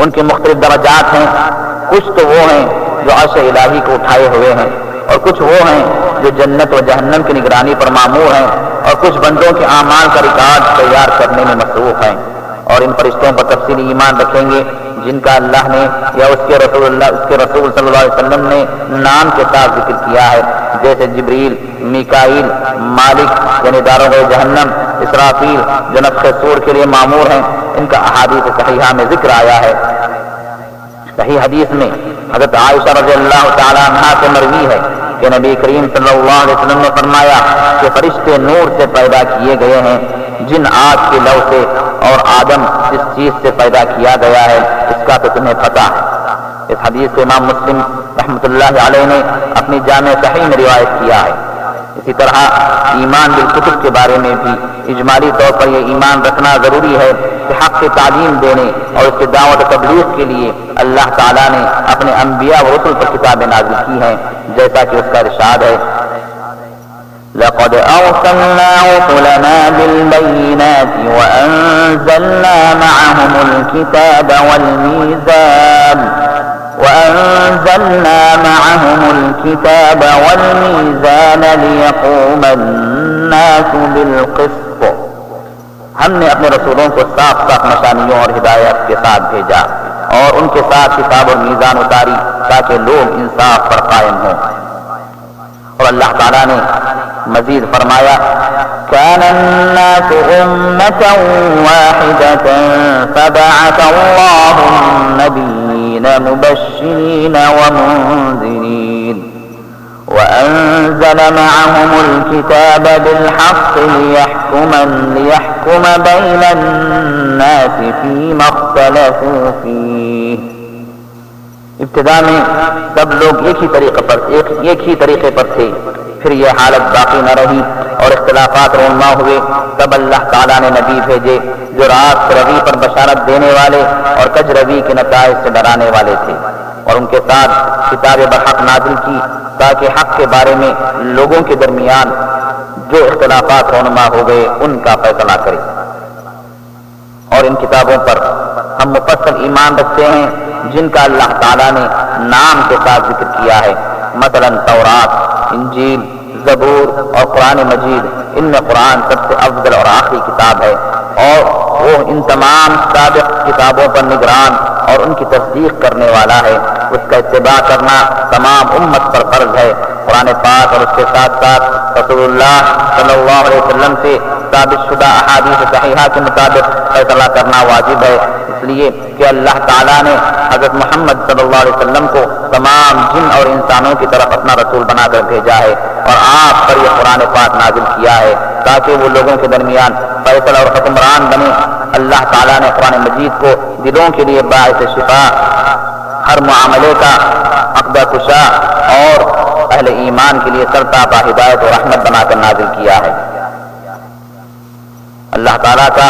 ان کے مختلف درجات ہیں، کچھ تو وہ ہیں جو عرش الہی کو اٹھائے ہوئے ہیں، اور کچھ وہ ہیں جو جنت و جہنم کی نگرانی پر مامور ہیں، اور کچھ بندوں کے اعمال کا ریکارڈ تیار کرنے میں مصروف ہیں۔ اور ان فرشتوں پر تفصیلی ایمان رکھیں گے جن کا اللہ نے یا اس کے رسول صلی اللہ علیہ وسلم نے نام کے ساتھ ذکر کیا ہے، جیسے جبریل، میکائیل، مالک یعنی داروغ جہنم، اسرافیل جو نفخ صور کے لیے مامور ہیں، ان کا احادیث صحیحہ میں ذکر آیا ہے۔ صحیح حدیث میں حضرت عائشہ رضی اللہ تعالی عنہا سے مروی ہے کہ نبی کریم صلی اللہ علیہ وسلم نے فرمایا کہ فرشتے نور سے پیدا کیے گئے ہیں جن آگ کے لو سے، اور آدم جس چیز سے پیدا کیا گیا ہے اس کا تو تمہیں پتہ ہے۔ اس حدیث کو امام مسلم رحمۃ اللہ علیہ نے اپنی جامع صحیح میں روایت کیا ہے۔ اسی طرح ایمان بالکتب کے بارے میں بھی اجمالی طور پر یہ ایمان رکھنا ضروری ہے کہ حق کی تعلیم دینے اور اس کی دعوت و تبلیغ کے لیے اللہ تعالیٰ نے اپنے انبیاء و رسل پر کتابیں نازل کی ہیں، جیسا کہ اس کا ارشاد ہے لقد أرسلنا رسلنا بالبينات وأنزلنا معهم الكتاب والميزان ليقوم الناس بالقسط. ہم نے اپنے رسولوں کو صاف صاف نشانیوں اور ہدایت کے ساتھ بھیجا اور ان کے ساتھ کتاب اور میزان اتاری تاکہ لوگ انصاف پر قائم ہوں. اور اللہ تعالیٰ نے مزید فرمایا كان الناس أمة واحدة فبعث الله النبيين مبشرين ومنذرين وأنزل معهم الكتاب بالحق ليحكم بين الناس فيما اختلفوا فيه. ابتدا میں سب لوگ ایک ہی طریقے پر تھے، پھر یہ حالت باقی نہ رہی اور اختلافات رونما ہوئے. تب اللہ تعالیٰ نے نبی بھیجے جو راست روی پر بشارت دینے والے اور کج روی کے نتائج سے ڈرانے والے تھے، اور ان کے ساتھ کتاب برحق نازل کی تاکہ حق کے بارے میں لوگوں کے درمیان جو اختلافات رونما ہو گئے ان کا فیصلہ کرے. اور ان کتابوں پر ہم مفصل ایمان رکھتے ہیں جن کا اللہ تعالیٰ نے نام کے ساتھ ذکر کیا ہے، مثلا تورات، انجیل، زبور اور قرآن مجید. ان میں قرآن سب سے افضل اور آخری کتاب ہے اور وہ ان تمام سابق کتابوں پر نگران اور ان کی تصدیق کرنے والا ہے. اس کا اتباع کرنا تمام امت پر فرض ہے. قرآن پاک اور اس کے ساتھ ساتھ رسول اللہ صلی اللہ علیہ وسلم سے ثابت شدہ احادیث صحیحہ کے مطابق فیصلہ کرنا واجب ہے، اس لیے کہ اللہ تعالیٰ نے حضرت محمد صلی اللہ علیہ وسلم کو تمام جن اور انسانوں کی طرف اپنا رسول بنا کر بھیجا ہے اور آپ پر یہ قرآن پاک نازل کیا ہے تاکہ وہ لوگوں کے درمیان فیصلہ اور حکمران بنے. اللہ تعالیٰ نے قرآن مجید کو دلوں کے لیے باعث شفا، ہر معاملے کا عقدہ کشا اور اہل ایمان کے لیے سرتاپا ہدایت اور رحمت بنا کر نازل کیا ہے. اللہ تعالیٰ کا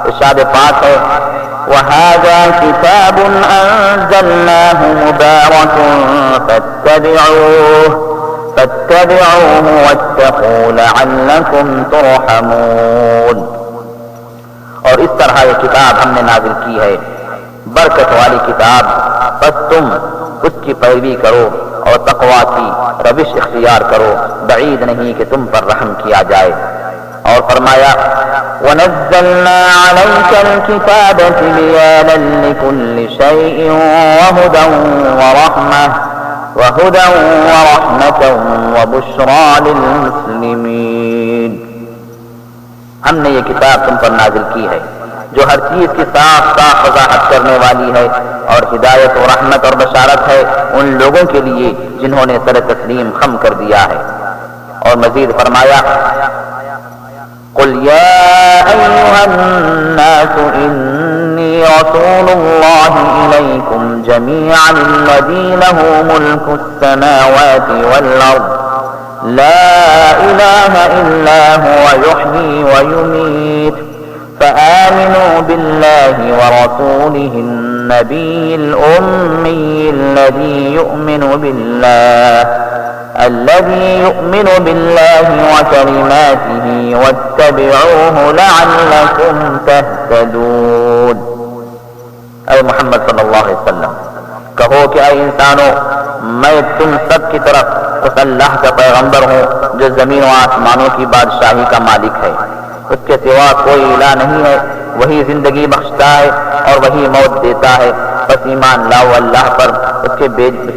ارشاد پاک ہے وَهَذَا كِتَابٌ أَنزَلْنَاهُ مُبَارَكٌ فَاتَّبِعُوهُ وَاتَّقُوا لَعَلَّكُمْ تُرْحَمُونَ. اور اس طرح یہ کتاب ہم نے نازل کی ہے، برکت والی کتاب، بس تم اس کی پیروی کرو اور تقویٰ کی روش اختیار کرو، بعید نہیں کہ تم پر رحم کیا جائے. اور فرمایا وَنَزَّلْنَا عَلَيْكَ الْكِتَابَ تِبْيَانًا لِكُلِّ شَيْءٍ وَهُدًى وَرَحْمَةً وَبُشْرَى لِلْمُسْلِمِينَ. ہم نے یہ کتاب تم پر نازل کی ہے جو ہر چیز کی صاف صاف وضاحت کرنے والی ہے اور ہدایت و رحمت اور بشارت ہے ان لوگوں کے لیے جنہوں نے سر تسلیم خم کر دیا ہے. اور مزید فرمایا قل يا أيها الناس إني رسول الله إليكم جميعا الذي له ملك السماوات والأرض لا إله إلا هو يحيي ويميت فآمنوا بالله ورسوله النبي الأمي الذي يؤمن بالله وكلماته واتبعوه لعلكم تهتدون. اے محمد صلی اللہ علیہ وسلم کہو کہ اے انسانوں، میں تم سب کی طرف اس اللہ کا پیغمبر ہوں جو زمین و آسمانوں کی بادشاہی کا مالک ہے. اس کے سوا کوئی الہ نہیں ہے، وہی زندگی بخشتا ہے اور وہی موت دیتا ہے. بس ایمان لاؤ اللہ پر، اس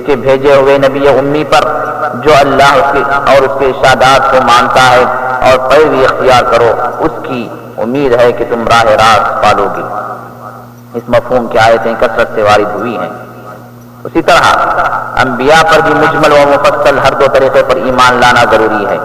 کے بھیجے ہوئے نبی امی پر جو اللہ اور اس کے ارشادات کو مانتا ہے، اور پیروی اختیار کرو، اس کی امید ہے کہ تم راہ راست پالو گے. اس مفہوم کی آیتیں کثرت سے وارد ہوئی ہیں. اسی طرح انبیاء پر بھی مجمل و مفصل ہر دو طریقے پر ایمان لانا ضروری ہے.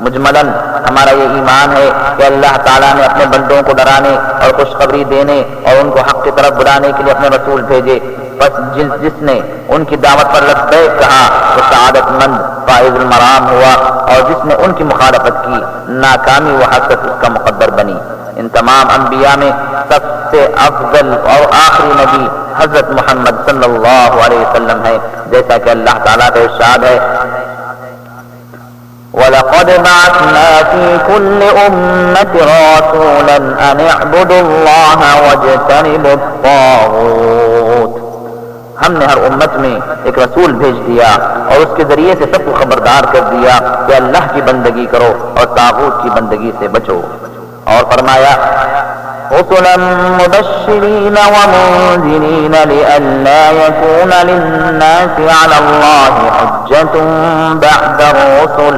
مجملاً ہمارا یہ ایمان ہے کہ اللہ تعالیٰ نے اپنے بندوں کو ڈرانے اور خوشخبری دینے اور ان کو حق کی طرف بلانے کے لیے اپنے رسول بھیجے بس جس نے ان کی دعوت پر لبیک کہا وہ سعادت مند فائز المرام ہوا، اور جس نے ان کی مخالفت کی ناکامی و حسرت اس کا مقدر بنی۔ ان تمام انبیاء میں سب سے افضل اور آخری نبی حضرت محمد صلی اللہ علیہ وسلم ہے، جیسا کہ اللہ تعالیٰ کا ارشاد ہے وَلَقَدْ بَعَثْنَا فِي كُلِّ أُمَّةٍ رَسُولًا أَنِ اعْبُدُوا اللَّهَ وَاجْتَنِبُوا الطَّاغُوتَ، ہم نے ہر امت میں ایک رسول بھیج دیا اور اس کے ذریعے سے سب کو خبردار کر دیا کہ اللہ کی بندگی کرو اور طاغوت کی بندگی سے بچو۔ اور فرمایا رسلا مبشرین ومنذرین لئلا یکون للناس علی اللہ حجۃ بعد الرسل،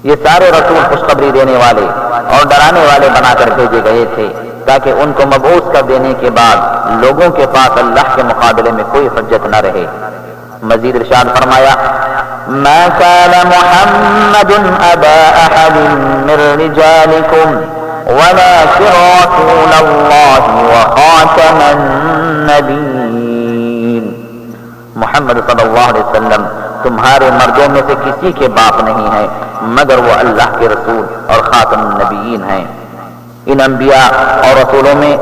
یہ سارے رسول خوشخبری دینے والے اور ڈرانے والے بنا کر بھیجے گئے تھے تاکہ ان کو مبعوث کر دینے کے بعد لوگوں کے پاس اللہ کے مقابلے میں کوئی حجت نہ رہے۔ مزید ارشاد فرمایا ما كان محمد ابا احد من رجالكم ولكن رسول الله وخاتم النبيين، محمد صلی اللہ علیہ وسلم تمہارے مردوں میں سے کسی کے باپ نہیں ہے مگر وہ اللہ کے رسول اور خاتم النبیین ہیں۔ ان انبیاء اور رسولوں میں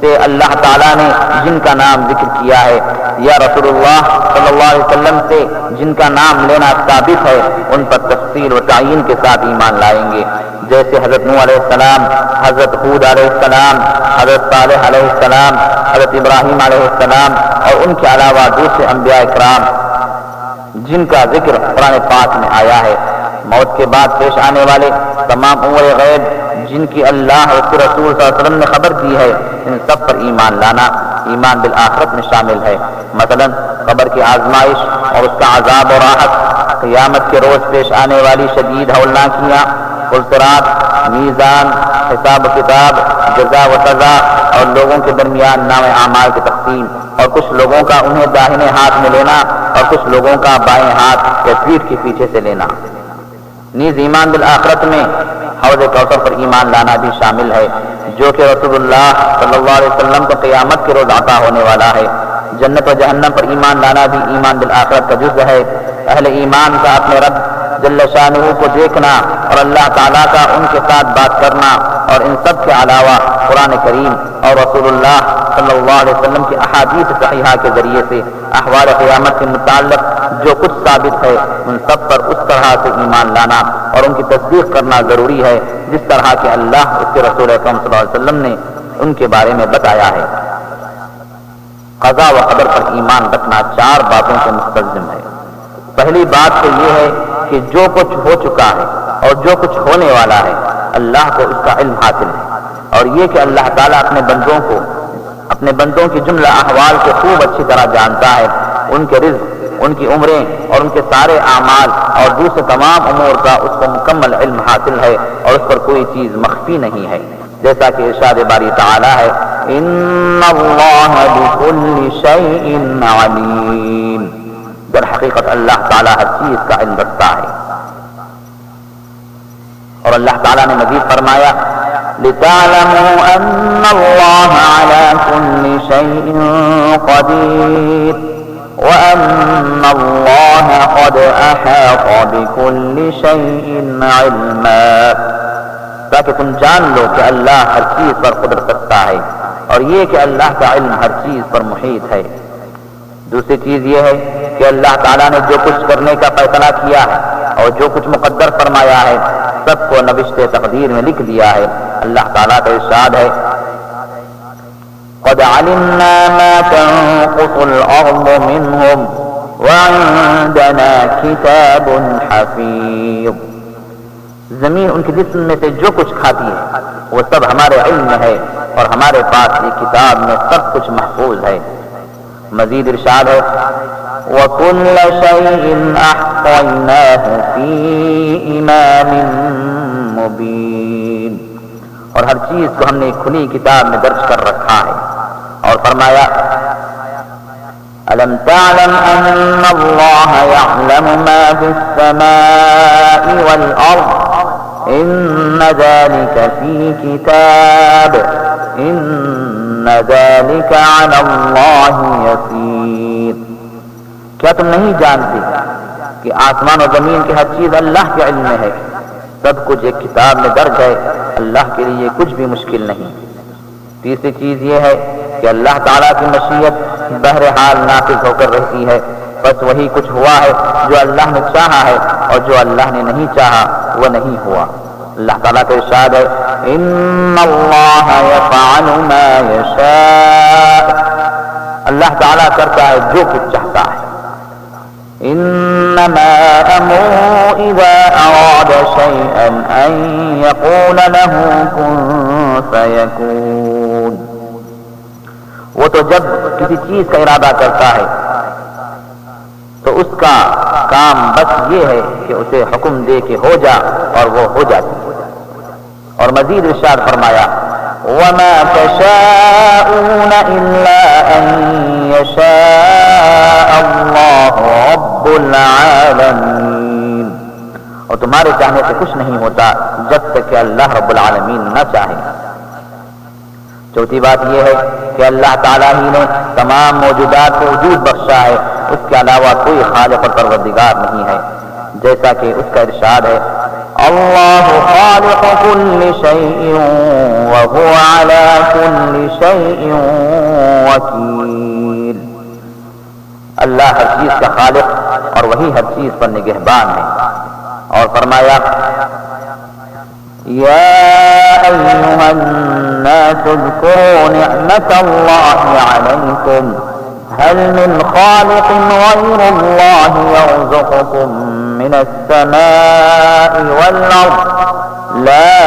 سے اللہ تعالیٰ نے جن کا نام ذکر کیا ہے یا رسول اللہ صلی اللہ علیہ وسلم سے جن کا نام لینا ثابت ہے ان پر تفصیل و تعین کے ساتھ ایمان لائیں گے، جیسے حضرت نوح علیہ السلام، حضرت ہود علیہ السلام، حضرت صالح علیہ السلام، حضرت ابراہیم علیہ السلام اور ان کے علاوہ دوسرے انبیاء اکرام جن کا ذکر قرآن پاک میں آیا ہے۔ موت کے بعد پیش آنے والے تمام امور غیب جن کی اللہ اور اس کے رسول صلی اللہ علیہ وسلم نے خبر دی ہے، ان سب پر ایمان لانا ایمان بالآخرت میں شامل ہے۔ مثلا قبر کی آزمائش اور اس کا عذاب و راحت، قیامت کے روز پیش آنے والی شدید ہولناکیاں، صراط، میزان، حساب و کتاب، جزا و سزا اور لوگوں کے درمیان نام اعمال کی تقسیم، اور کچھ لوگوں کا انہیں داہنے ہاتھ میں لینا اور کچھ لوگوں کا بائیں ہاتھ یا پیٹھ کے پیچھے سے لینا۔ نیز ایمان بالآخرت میں حوض کوثر پر ایمان لانا بھی شامل ہے جو کہ رسول اللہ صلی اللہ علیہ وسلم کو قیامت کے روز عطا ہونے والا ہے۔ جنت و جہنم پر ایمان لانا بھی ایمان بالآخرت کا جزء ہے۔ اہل ایمان کا اپنے رب جل شانہ کو دیکھنا اور اللہ تعالیٰ کا ان کے ساتھ بات کرنا، اور ان سب کے علاوہ قرآن کریم اور رسول اللہ صلی اللہ علیہ وسلم کی احادیث صحیحہ کے ذریعے سے احوال قیامت کے متعلق جو کچھ ثابت ہے ان سب پر اس طرح سے ایمان لانا اور ان کی تصدیق کرنا ضروری ہے جس طرح کہ اللہ اس کے رسول اکرم صلی اللہ علیہ وسلم نے ان کے بارے میں بتایا ہے۔ قضا و قدر پر ایمان رکھنا 4 باتوں سے مستلزم ہے۔ پہلی بات تو یہ ہے کہ جو کچھ ہو چکا ہے اور جو کچھ ہونے والا ہے اللہ کو اس کا علم حاصل ہے، اور یہ کہ اللہ تعالیٰ اپنے بندوں کی جملہ احوال کو خوب اچھی طرح جانتا ہے، ان کے رزق، ان کی عمریں اور ان کے سارے اعمال اور دوسرے تمام امور کا اس کو مکمل علم حاصل ہے اور اس پر کوئی چیز مخفی نہیں ہے، جیسا کہ ارشاد باری تعالیٰ ہے ان اللہ بكل شیء علیم، در حقیقت اللہ تعالیٰ ہر چیز کا علم رکھتا ہے۔ اور اللہ تعالیٰ نے مزید فرمایا لِتَعْلَمُوا أَنَّ اللَّهَ عَلَى كُلِّ شَيْءٍ قَدِيرٌ وَأَنَّ اللَّهَ قَدْ أَحَاطَ بِكُلِّ شَيْءٍ عِلْمًا، تاکہ تم جان لو کہ اللہ ہر چیز پر قدرت رکھتا ہے اور یہ کہ اللہ کا علم ہر چیز پر محیط ہے۔ دوسری چیز یہ ہے کہ اللہ تعالیٰ نے جو کچھ کرنے کا فیصلہ کیا ہے اور جو کچھ مقدر فرمایا ہے سب کو نوشت تقدیر میں لکھ دیا ہے۔ اللہ تعالیٰ کا ارشاد ہے قد علمنا ما تنقص الارض منهم وعندنا كتاب حفيظ، زمین ان کے جسم میں سے جو کچھ کھاتی ہے وہ سب ہمارے علم میں ہے اور ہمارے پاس یہ کتاب میں سب کچھ محفوظ ہے۔ مزید ارشاد ہے وَكُلَّ شَيْءٍ أَحْصَيْنَاهُ فِي إِمَامٍ مُبِينٍ، اور ہر چیز کو ہم نے کھلی کتاب میں درج کر رکھا ہے۔ اور فرمایا أَلَمْ تَعْلَمْ أَنَّ اللَّهَ يَعْلَمُ مَا فِي السَّمَاءِ وَالْأَرْضِ إِنَّ ذَلِكَ فِي كِتَابٍ إِنَّ ذلك على الله يسير۔ کیا تم نہیں جانتے کہ آسمان اور زمین کی ہر چیز اللہ کے علم میں ہے، سب کچھ ایک کتاب میں درج ہے، اللہ کے لیے کچھ بھی مشکل نہیں۔ تیسری چیز یہ ہے کہ اللہ تعالیٰ کی مشیت بہرحال نافذ ہو کر رہتی ہے، بس وہی کچھ ہوا ہے جو اللہ نے چاہا ہے، اور جو اللہ نے نہیں چاہا وہ نہیں ہوا۔ اللہ تعالیٰ کا ارشاد ہے ان اللہ یفعل ما یشاء، اللہ تعالیٰ کرتا ہے جو کچھ چاہتا ہے۔ انما امرہ اذا اراد شیئا ان یقول له کن فیکون، وہ تو جب کسی چیز کا ارادہ کرتا ہے تو اس کا کام بس یہ ہے کہ اسے حکم دے کہ ہو جا، اور وہ ہو جاتی ہے۔ اور مزید ارشاد فرمایا وَمَا تَشَاءُونَ إِلَّا أَن يَشَاءَ اللَّهُ رَبُّ الْعَالَمِينَ، اور تمہارے چاہنے سے کچھ نہیں ہوتا جب تک کہ اللہ رب العالمین نہ چاہے۔ چوتھی بات یہ ہے کہ اللہ تعالیٰ ہی نے تمام موجودات کو وجود بخشا ہے، اس کے علاوہ کوئی خالق اور پروردگار نہیں ہے، جیسا کہ اس کا ارشاد ہے اللہ خالق کل شیء وهو علی کل شیء وکیل، اللہ ہر چیز کا خالق اور وہی ہر چیز پر نگہبان ہے۔ اور فرمایا یا ایھا الناس اذکروا نعمت اللہ علیکم هل من خالق غیر اللہ یرزقکم من السماء والارض لا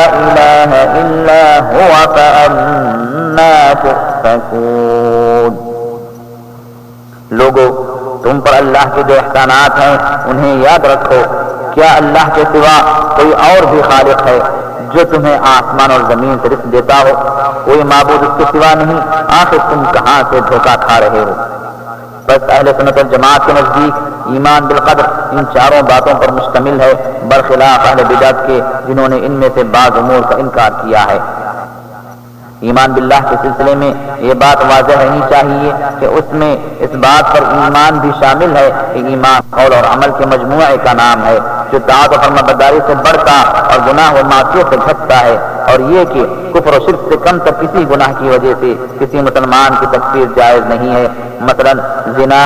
الہ الا هو فأنا تؤفکون۔ لوگو، تم پر اللہ کے جو احسانات ہیں انہیں یاد رکھو، کیا اللہ کے سوا کوئی اور بھی خالق ہے جو تمہیں آسمان اور زمین سے رزق دیتا ہو؟ کوئی معبود اس کے سوا نہیں، آخر تم کہاں سے دھوکہ کھا رہے ہو؟ بس اہل سنت والجماعت کے نزدیک ایمان بالقدر ان چاروں باتوں پر مشتمل ہے، برخلاف اہل بدعت کے جنہوں نے ان میں سے بعض امور کا انکار کیا ہے۔ ایمان باللہ کے سلسلے میں یہ بات واضح رہنی چاہیے کہ اس میں اس بات پر ایمان بھی شامل ہے کہ ایمان قول اور عمل کے مجموعے کا نام ہے جو طاعت و فرمانبرداری سے بڑھتا اور گناہ و معصیت سے گھٹتا ہے، اور یہ کہ کفر و شرک سے کم تر کسی گناہ کی وجہ سے کسی مسلمان کی تکفیر جائز نہیں ہے، مثلا زنا۔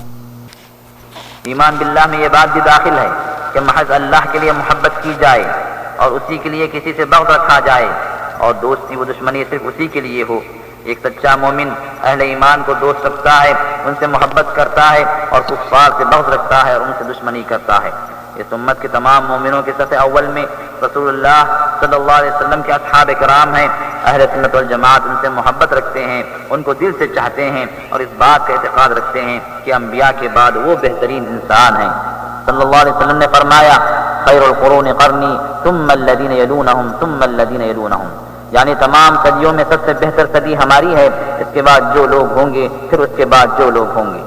ایمان باللہ میں یہ بات بھی داخل ہے کہ محض اللہ کے لیے محبت کی جائے اور اسی کے لیے کسی سے بغض رکھا جائے، اور دوستی و دشمنی صرف اسی کے لیے ہو۔ ایک سچا مومن اہل ایمان کو دوست رکھتا ہے، ان سے محبت کرتا ہے، اور کفار سے بغض رکھتا ہے اور ان سے دشمنی کرتا ہے۔ اس امت کے تمام مومنوں کے صف اول میں رسول اللہ صلی اللہ علیہ وسلم کے اصحاب کرام ہیں۔ اہل سنت والجماعت ان سے محبت رکھتے ہیں، ان کو دل سے چاہتے ہیں، اور اس بات کا اعتقاد رکھتے ہیں کہ انبیاء کے بعد وہ بہترین انسان ہیں۔ صلی اللہ علیہ وسلم نے فرمایا خیر القرون قرنی ثم الذین یلونہم ثم الذین یلونہم، یعنی تمام صدیوں میں سب سے بہتر صدی ہماری ہے، اس کے بعد جو لوگ ہوں گے پھر اس کے بعد جو لوگ ہوں گے۔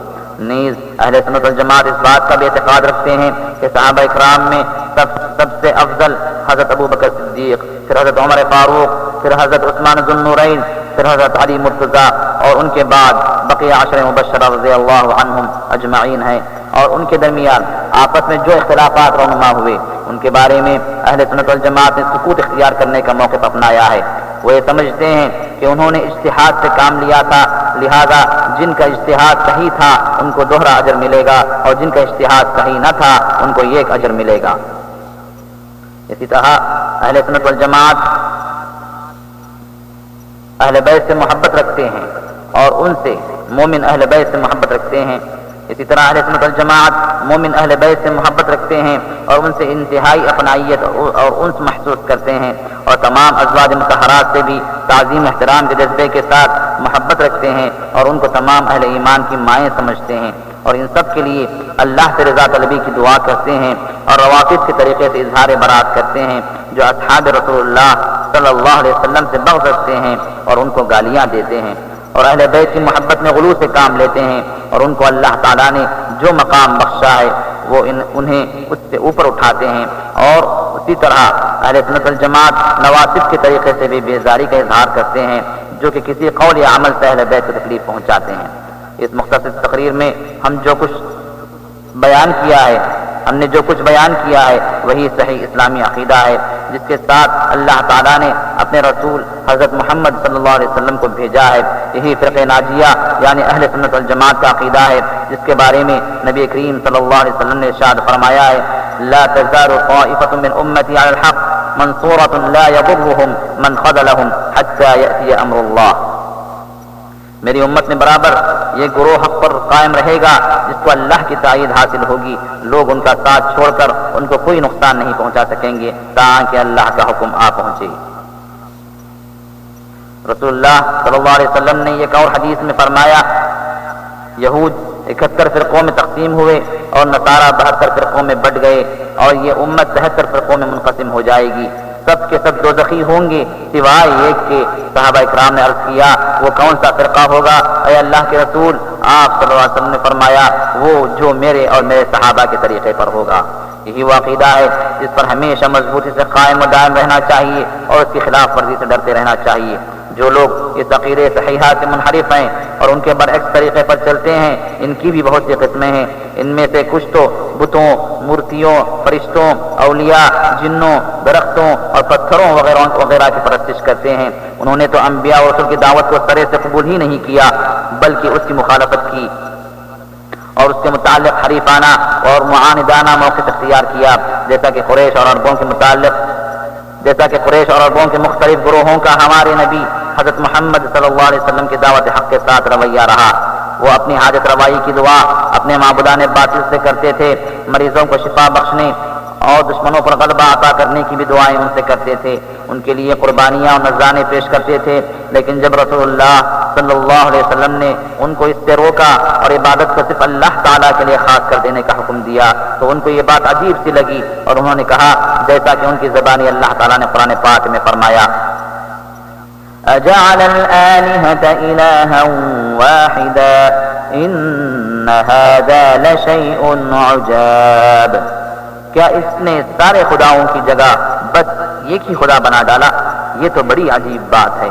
نیز اہل سنت والجماعت اس بات کا بھی اعتقاد رکھتے ہیں کہ صحابہ اکرام میں سب سے افضل حضرت ابوبکر صدیق، پھر حضرت عمر فاروق، پھر حضرت عثمان ذو النورین، پھر حضرت علی مرتضیٰ، اور ان کے بعد بقیہ عشر مبشرہ رضی اللہ عنہم اجمعین ہیں۔ اور ان کے درمیان آپس میں جو اختلافات رونما ہوئے ان کے بارے میں اہل سنت والجماعت نے سکوت اختیار کرنے کا موقف اپنایا ہے۔ وہ یہ سمجھتے ہیں کہ انہوں نے اجتہاد سے کام لیا تھا، لہذا جن کا اجتہاد صحیح تھا ان کو دوہرا اجر ملے گا، اور جن کا اجتہاد صحیح نہ تھا ان کو ایک اجر ملے گا۔ اسی طرح اہل سنت والجماعت اہل بیت سے محبت رکھتے ہیں اور ان سے مومن اہل بیت سے محبت رکھتے ہیں۔ اسی طرح اہل سنت والجماعت مومن اہل بیت سے محبت رکھتے ہیں اور ان سے انتہائی اپنائیت اور انس محسوس کرتے ہیں، اور تمام ازواج مطہرات سے بھی تعظیم احترام کے جذبے کے ساتھ محبت رکھتے ہیں، اور ان کو تمام اہل ایمان کی مائیں سمجھتے ہیں، اور ان سب کے لیے اللہ سے رضا طلبی کی دعا کرتے ہیں، اور روافض کے طریقے سے اظہار برات کرتے ہیں جو اصحاب رسول اللہ صلی اللہ علیہ وسلم سے بغض رکھتے ہیں اور ان کو گالیاں دیتے ہیں، اور اہل بیت کی محبت میں غلو سے کام لیتے ہیں، اور ان کو اللہ تعالیٰ نے جو مقام بخشا ہے وہ انہیں اس سے اوپر اٹھاتے ہیں۔ اور اسی طرح اہل سنت والجماعت نواسب کے طریقے سے بھی بیزاری کا اظہار کرتے ہیں جو کہ کسی قول یا عمل سے اہل بیت کو تکلیف پہنچاتے ہیں۔ اس مختصر تقریر میں ہم نے جو کچھ بیان کیا ہے وہی صحیح اسلامی عقیدہ ہے، جس کے ساتھ اللہ تعالیٰ نے اپنے رسول حضرت محمد صلی اللہ علیہ وسلم کو بھیجا ہے۔ یہی فرقہ ناجیہ یعنی اہل سنت والجماعت کا عقیدہ ہے، جس کے بارے میں نبی کریم صلی اللہ علیہ وسلم نے ارشاد فرمایا ہے: لا تزال طائفة من امتی علی الحق منصورة لا يضرهم من خذلهم حتى يأتي امر اللہ۔ میری امت میں برابر یہ گروہ حق پر قائم رہے گا جس کو اللہ کی تائید حاصل ہوگی، لوگ ان کا ساتھ چھوڑ کر ان کو کوئی نقصان نہیں پہنچا سکیں گے تاکہ اللہ کا حکم آ پہنچے۔ رسول اللہ صلی اللہ علیہ وسلم نے ایک اور حدیث میں فرمایا: یہود 71 فرقوں میں تقسیم ہوئے اور نصارہ 72 فرقوں میں بٹ گئے، اور یہ امت 73 فرقوں میں منقسم ہو جائے گی، سب کے سب دوزخی ہوں گے سوائے ایک کے۔ صحابہ اکرام نے عرض کیا: وہ کون سا فرقہ ہوگا اے اللہ کے رسول؟ آپ صلی اللہ علیہ وسلم نے فرمایا: وہ جو میرے اور میرے صحابہ کے طریقے پر ہوگا۔ یہی وہ عقیدہ ہے جس پر ہمیشہ مضبوطی سے قائم و دائم رہنا چاہیے اور اس کی خلاف ورزی سے ڈرتے رہنا چاہیے۔ جو لوگ اس عقیدے صحیحہ سے منحرف ہیں اور ان کے برعکس طریقے پر چلتے ہیں، ان کی بھی بہت سی قسمیں ہیں۔ ان میں سے کچھ تو بتوں، مورتیوں، فرشتوں، اولیاء، جنوں، درختوں اور پتھروں وغیرہ کی پرستش کرتے ہیں۔ انہوں نے تو انبیاء اور رسول کی دعوت کو سرے سے قبول ہی نہیں کیا، بلکہ اس کی مخالفت کی اور اس کے متعلق حریفانہ اور معاندانہ موقف اختیار کیا، جیسا کہ قریش اور عربوں کے مختلف گروہوں کا ہمارے نبی حضرت محمد صلی اللہ علیہ وسلم کی دعوت حق کے ساتھ رویہ رہا۔ وہ اپنی حاجت روائی کی دعا اپنے معبودان باطل سے کرتے تھے، مریضوں کو شفا بخشنے اور دشمنوں پر غلبہ عطا کرنے کی بھی دعائیں ان سے کرتے تھے، ان کے لیے قربانیاں اور نذرانے پیش کرتے تھے۔ لیکن جب رسول اللہ صلی اللہ علیہ وسلم نے ان کو اس سے روکا اور عبادت کو صرف اللہ تعالیٰ کے لیے خاص کر دینے کا حکم دیا تو ان کو یہ بات عجیب سی لگی، اور انہوں نے کہا جیسا کہ ان کی زبانی اللہ تعالیٰ نے قرآن پاک میں فرمایا: اجعل الآلهة إلها واحدا ان هذا لشيء عجاب۔ کیا اس نے سارے خداؤں کی جگہ بس ایک ہی خدا بنا ڈالا؟ یہ تو بڑی عجیب بات ہے۔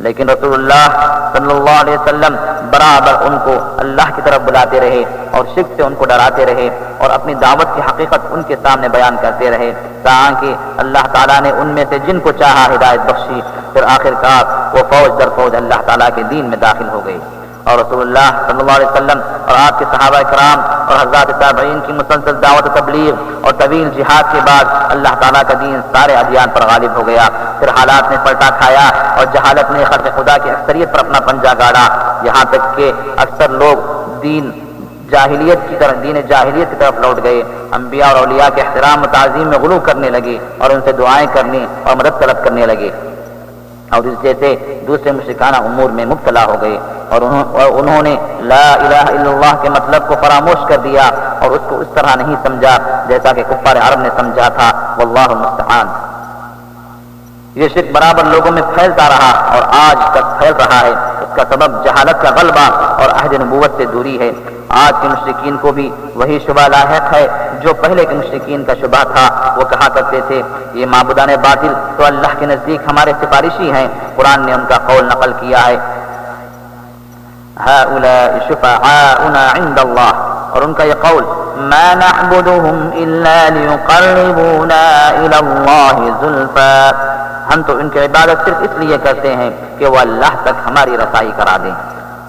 لیکن رسول اللہ صلی اللہ علیہ وسلم برابر ان کو اللہ کی طرف بلاتے رہے اور شرک سے ان کو ڈراتے رہے اور اپنی دعوت کی حقیقت ان کے سامنے بیان کرتے رہے، تاکہ اللہ تعالیٰ نے ان میں سے جن کو چاہا ہدایت بخشی، پھر آخر کار وہ فوج در فوج اللہ تعالیٰ کے دین میں داخل ہو گئی۔ اور رسول اللہ صلی اللہ علیہ وسلم اور آپ کے صحابہ کرام اور حضرات تابعین کی مسلسل دعوت و تبلیغ اور طویل جہاد کے بعد اللہ تعالیٰ کا دین سارے ادیان پر غالب ہو گیا۔ پھر حالات نے پلٹا کھایا اور جہالت نے خلق خدا کی اکثریت پر اپنا پنجہ گاڑا، یہاں تک کہ اکثر لوگ دین جاہلیت کی طرف لوٹ گئے، انبیاء اور اولیاء کے احترام و تعظیم میں غلو کرنے لگے اور ان سے دعائیں کرنے اور مدد طلب کرنے لگے، اور اس جیسے دوسرے مشرکانہ امور میں مبتلا ہو گئے، اور انہوں نے لا الہ الا اللہ کے مطلب کو فراموش کر دیا اور اس کو اس طرح نہیں سمجھا جیسا کہ کفار عرب نے سمجھا تھا۔ واللہ المستعان۔ یہ شرک برابر لوگوں میں پھیلتا رہا اور آج تک پھیل رہا ہے۔ اس کا سبب جہالت کا غلبہ اور عہد نبوت سے دوری ہے۔ آج کے مشرکین کو بھی وہی شبہ لاحق ہے جو پہلے کے مشرکین کا شبہ تھا۔ وہ کہا کرتے تھے یہ معبودان باطل تو اللہ کے نزدیک ہمارے سفارشی ہیں۔ قرآن نے ان کا قول نقل کیا ہے: هؤلاء شفعاؤنا عند اللہ، اور ان کا یہ قول ما نعبدهم الا ليقربونا الى اللہ زلفى، ہم تو ان کی عبادت صرف اس لیے کرتے ہیں کہ وہ اللہ تک ہماری رسائی کرا دیں۔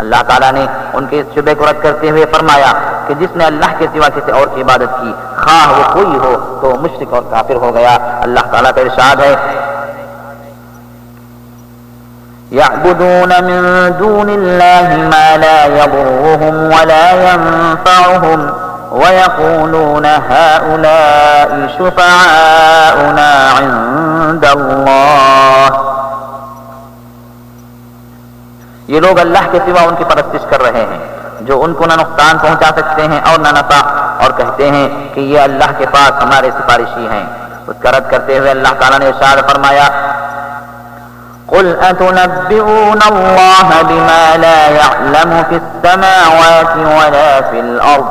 اللہ تعالیٰ نے ان کے اس شبے کو رد کرتے ہوئے فرمایا کہ جس نے اللہ کے سوا کسی اور کی عبادت کی، خواہ وہ کوئی ہو، تو وہ مشرک اور کافر ہو گیا۔ اللہ تعالیٰ کا ارشاد ہے: يعبدون من دون الله ما لا يضرهم ولا ينفعهم ويقولون هؤلاء شفعاؤنا عند الله۔ یہ لوگ اللہ کے سوا ان کی پرستش کر رہے ہیں جو ان کو نہ نقصان پہنچا سکتے ہیں اور نہ نفع، اور کہتے ہیں کہ یہ اللہ کے پاس ہمارے سفارشی ہیں۔ اس کا رد کرتے ہوئے اللہ تعالیٰ نے ارشاد فرمایا: قل أتنبئون الله بما لا يعلم في السماوات ولا في الأرض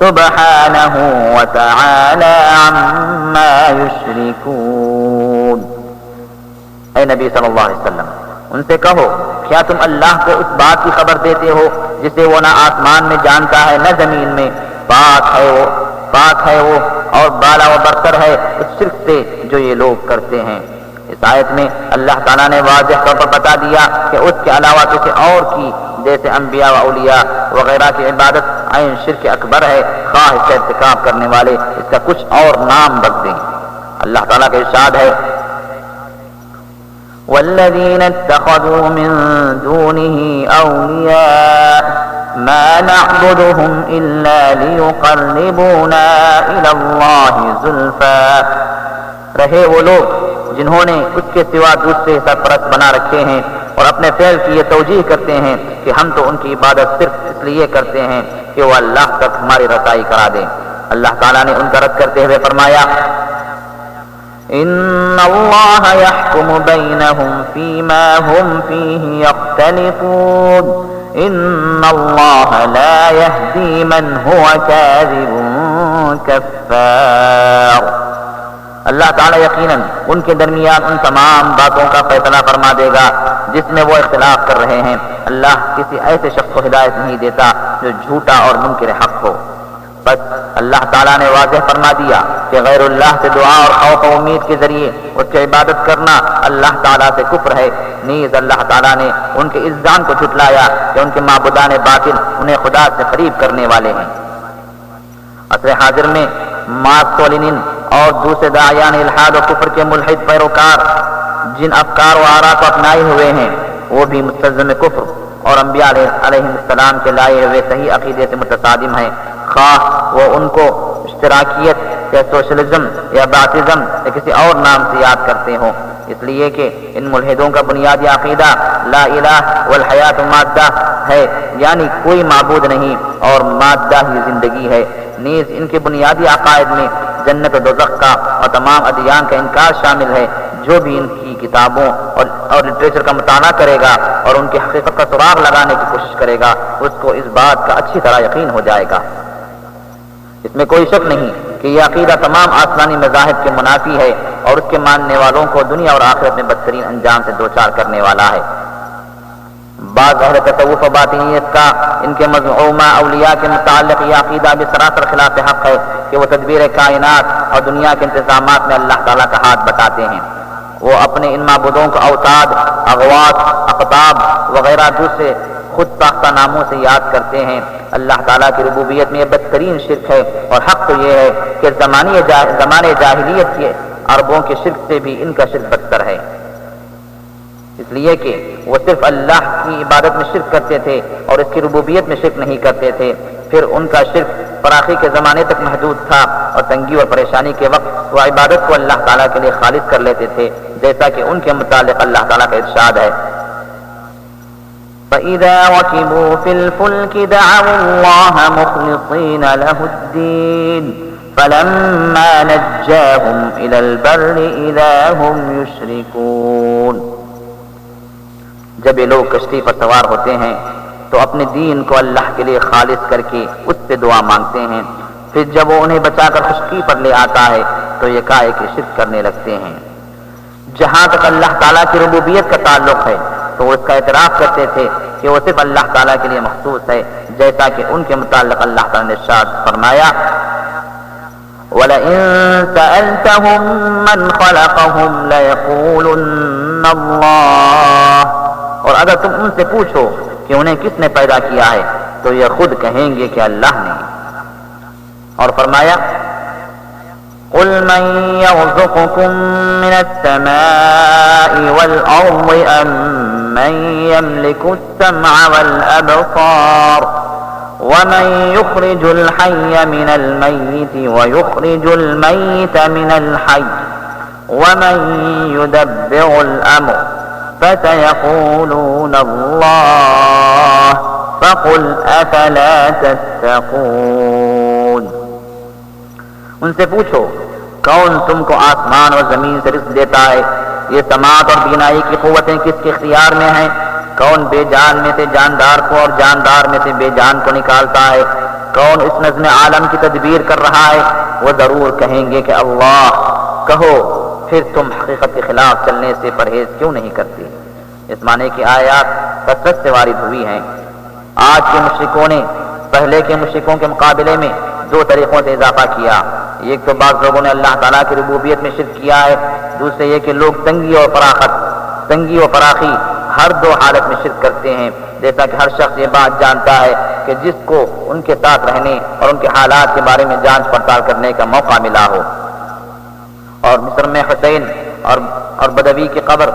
سبحانه وتعالى عما يشركون۔ اے نبی صلی اللہ علیہ وسلم، ان سے کہو کیا تم اللہ کو اس بات کی خبر دیتے ہو جسے وہ نہ آسمان میں جانتا ہے نہ زمین میں، پاک ہے وہ اور بالا و برتر ہے اس شرک سے جو یہ لوگ کرتے ہیں۔ اس آیت میں اللہ تعالیٰ نے واضح طور پر بتا دیا کہ اس کے علاوہ کسی اور کی جیسے انبیاء و اولیاء وغیرہ کی عبادت عین شرک اکبر ہے، خواہ اس کا ارتکاب کرنے والے اس کا کچھ اور نام رکھ دیں۔ اللہ تعالیٰ کا ارشاد ہے والذین اتخذوا من دونه اولیاء ما نعبدهم الا لیقربونا الی اللہ زلفی، رہے وہ لوگ جنہوں نے اس کے سوا دوسرے سرپرست بنا رکھے ہیں اور اپنے فعل کی یہ توجیہ کرتے ہیں کہ ہم تو ان کی عبادت صرف اس لیے کرتے ہیں کہ وہ اللہ تک ہماری رسائی کرا دیں۔ اللہ تعالیٰ نے ان کا رد کرتے ہوئے فرمایا ان اللہ یحکم بینہم فیما ہم فیہ یختلفون ان اللہ لا یہدی من هو کاذب کفار، اللہ تعالیٰ یقیناً ان کے درمیان ان تمام باتوں کا فیصلہ فرما دے گا جس میں وہ اختلاف کر رہے ہیں۔ اللہ کسی ایسے شخص کو ہدایت نہیں دیتا جو جھوٹا اور منکر حق ہو۔ بس اللہ تعالیٰ نے واضح فرما دیا کہ غیر اللہ سے دعا اور خوف و امید کے ذریعے اس کی عبادت کرنا اللہ تعالیٰ سے کفر ہے۔ نیز اللہ تعالیٰ نے ان کے الزام کو جھٹلایا کہ ان کے معبودان باطل انہیں خدا سے قریب کرنے والے ہیں۔ عصر حاضر میں مارکس و لینن اور دوسرے داعیان الحاد و کفر کے ملحد پیروکار جن افکار و آراء کو اپنائے ہوئے ہیں وہ بھی مستلزم کفر اور انبیاء علیہ السلام کے لائے ہوئے صحیح عقیدے سے متصادم ہیں، خواہ وہ ان کو اشتراکیت یا سوشلزم یا باطزم یا کسی اور نام سے یاد کرتے ہوں، اس لیے کہ ان ملحدوں کا بنیادی عقیدہ لا الہ والحیات مادہ ہے، یعنی کوئی معبود نہیں اور مادہ ہی زندگی ہے۔ نیز ان کے بنیادی عقائد میں جنت و دوزخ کا اور تمام ادیان کا انکار شامل ہے۔ جو بھی ان کی کتابوں اور لٹریچر کا مطالعہ کرے گا اور ان کی حقیقت کا سراغ لگانے کی کوشش کرے گا اس کو اس بات کا اچھی طرح یقین ہو جائے گا۔ اس میں کوئی شک نہیں کہ یہ عقیدہ تمام آسمانی مذاہب کے منافی ہے اور اس کے ماننے والوں کو دنیا اور آخرت میں بدترین انجام سے دوچار کرنے والا ہے۔ بعض اہل تصوف و باطنیت کا ان کے مزعومہ اولیاء کے متعلق یہ عقیدہ بھی سراسر خلاف حق ہے کہ وہ تدبیر کائنات اور دنیا کے انتظامات میں اللہ تعالیٰ کا ہاتھ بتاتے ہیں۔ وہ اپنے ان معبودوں کو اوتاد، اغواط، اقطاب وغیرہ دوسرے خود ساختہ ناموں سے یاد کرتے ہیں۔ اللہ تعالیٰ کی ربوبیت میں یہ بدترین شرک ہے، اور حق تو یہ ہے کہ زمانے جاہلیت کے عربوں کے شرک سے بھی ان کا شرک بدتر ہے، اس لیے کہ وہ صرف اللہ کی عبادت میں شرک کرتے تھے اور اس کی ربوبیت میں شرک نہیں کرتے تھے۔ پھر ان کا شرک فراخی کے زمانے تک محدود تھا اور تنگی اور پریشانی کے وقت وہ عبادت کو اللہ تعالیٰ کے لیے خالص کر لیتے تھے، جیسا کہ ان کے متعلق اللہ تعالیٰ کا ارشاد ہے فَإِذَا رَكِبُوا فِي الْفُلْكِ دَعَوُا اللَّهَ مُخْلِصِينَ لَهُ الدِّينَ فَلَمَّا نَجَّاهُمْ إِلَى الْبَرِّ إِذَا هُمْ يُشْرِكُونَ، جب یہ لوگ کشتی پر سوار ہوتے ہیں تو اپنے دین کو اللہ کے لیے خالص کر کے اس سے دعا مانگتے ہیں، پھر جب وہ انہیں بچا کر خشکی پر لے آتا ہے تو یہ کائے کہ شرک کرنے لگتے ہیں۔ جہاں تک اللہ تعالیٰ کی ربوبیت کا تعلق ہے تو وہ اس کا اعتراف کرتے تھے کہ وہ صرف اللہ تعالیٰ کے لیے مخصوص ہے، جیسا کہ ان کے متعلق اللہ تعالیٰ نے ارشاد فرمایا وَلَئِن سَأَلْتَهُم مَّنْ خَلَقَهُمْ لَيَقُولُنَّ اللَّهُ، اور اگر تم ان سے پوچھو کہ انہیں کس نے پیدا کیا ہے تو یہ خود کہیں گے کہ اللہ نے۔ اور فرمایا قُلْ مَن يَرْزُقُكُم مِّنَ السَّمَاءِ وَالْأَرْضِ أَمَّن يَمْلِكُ السَّمْعَ وَالْأَبْصَارَ وَمَن يُخْرِجُ الْحَيَّ مِنَ الْمَيِّتِ وَيُخْرِجُ الْمَيِّتَ مِنَ الْحَيِّ وَمَن يُدَبِّرُ الْأَمْرَ فَسَيَقُولُونَ اللَّهُ فَقُلْ أَفَلَا تَتَّقُونَ، ان سے پوچھو کون تم کو آسمان اور زمین سے رزق دیتا ہے، یہ سماعت اور بینائی کی قوتیں کس کے اختیار میں ہیں، کون بے جان میں سے جاندار کو اور جاندار میں سے بے جان کو نکالتا ہے، کون اس نظم عالم کی تدبیر کر رہا ہے، وہ ضرور کہیں گے کہ اللہ۔ کہو پھر تم حقیقت کے خلاف چلنے سے پرہیز کیوں نہیں کرتے؟ اس معنی کی آیات کثرت سے وارد ہوئی ہیں۔ آج کے مشرکوں نے پہلے کے مشرکوں کے مقابلے میں دو طریقوں سے اضافہ کیا۔ ایک تو بعض لوگوں نے اللہ تعالیٰ کی ربوبیت میں شرک کیا ہے، دوسرے یہ کہ لوگ تنگی و فراخی ہر دو حالت میں شرک کرتے ہیں، جیسا کہ ہر شخص یہ بات جانتا ہے کہ جس کو ان کے ساتھ رہنے اور ان کے حالات کے بارے میں جانچ پڑتال کرنے کا موقع ملا ہو۔ اور مصر میں حسین اور بدوی کی قبر،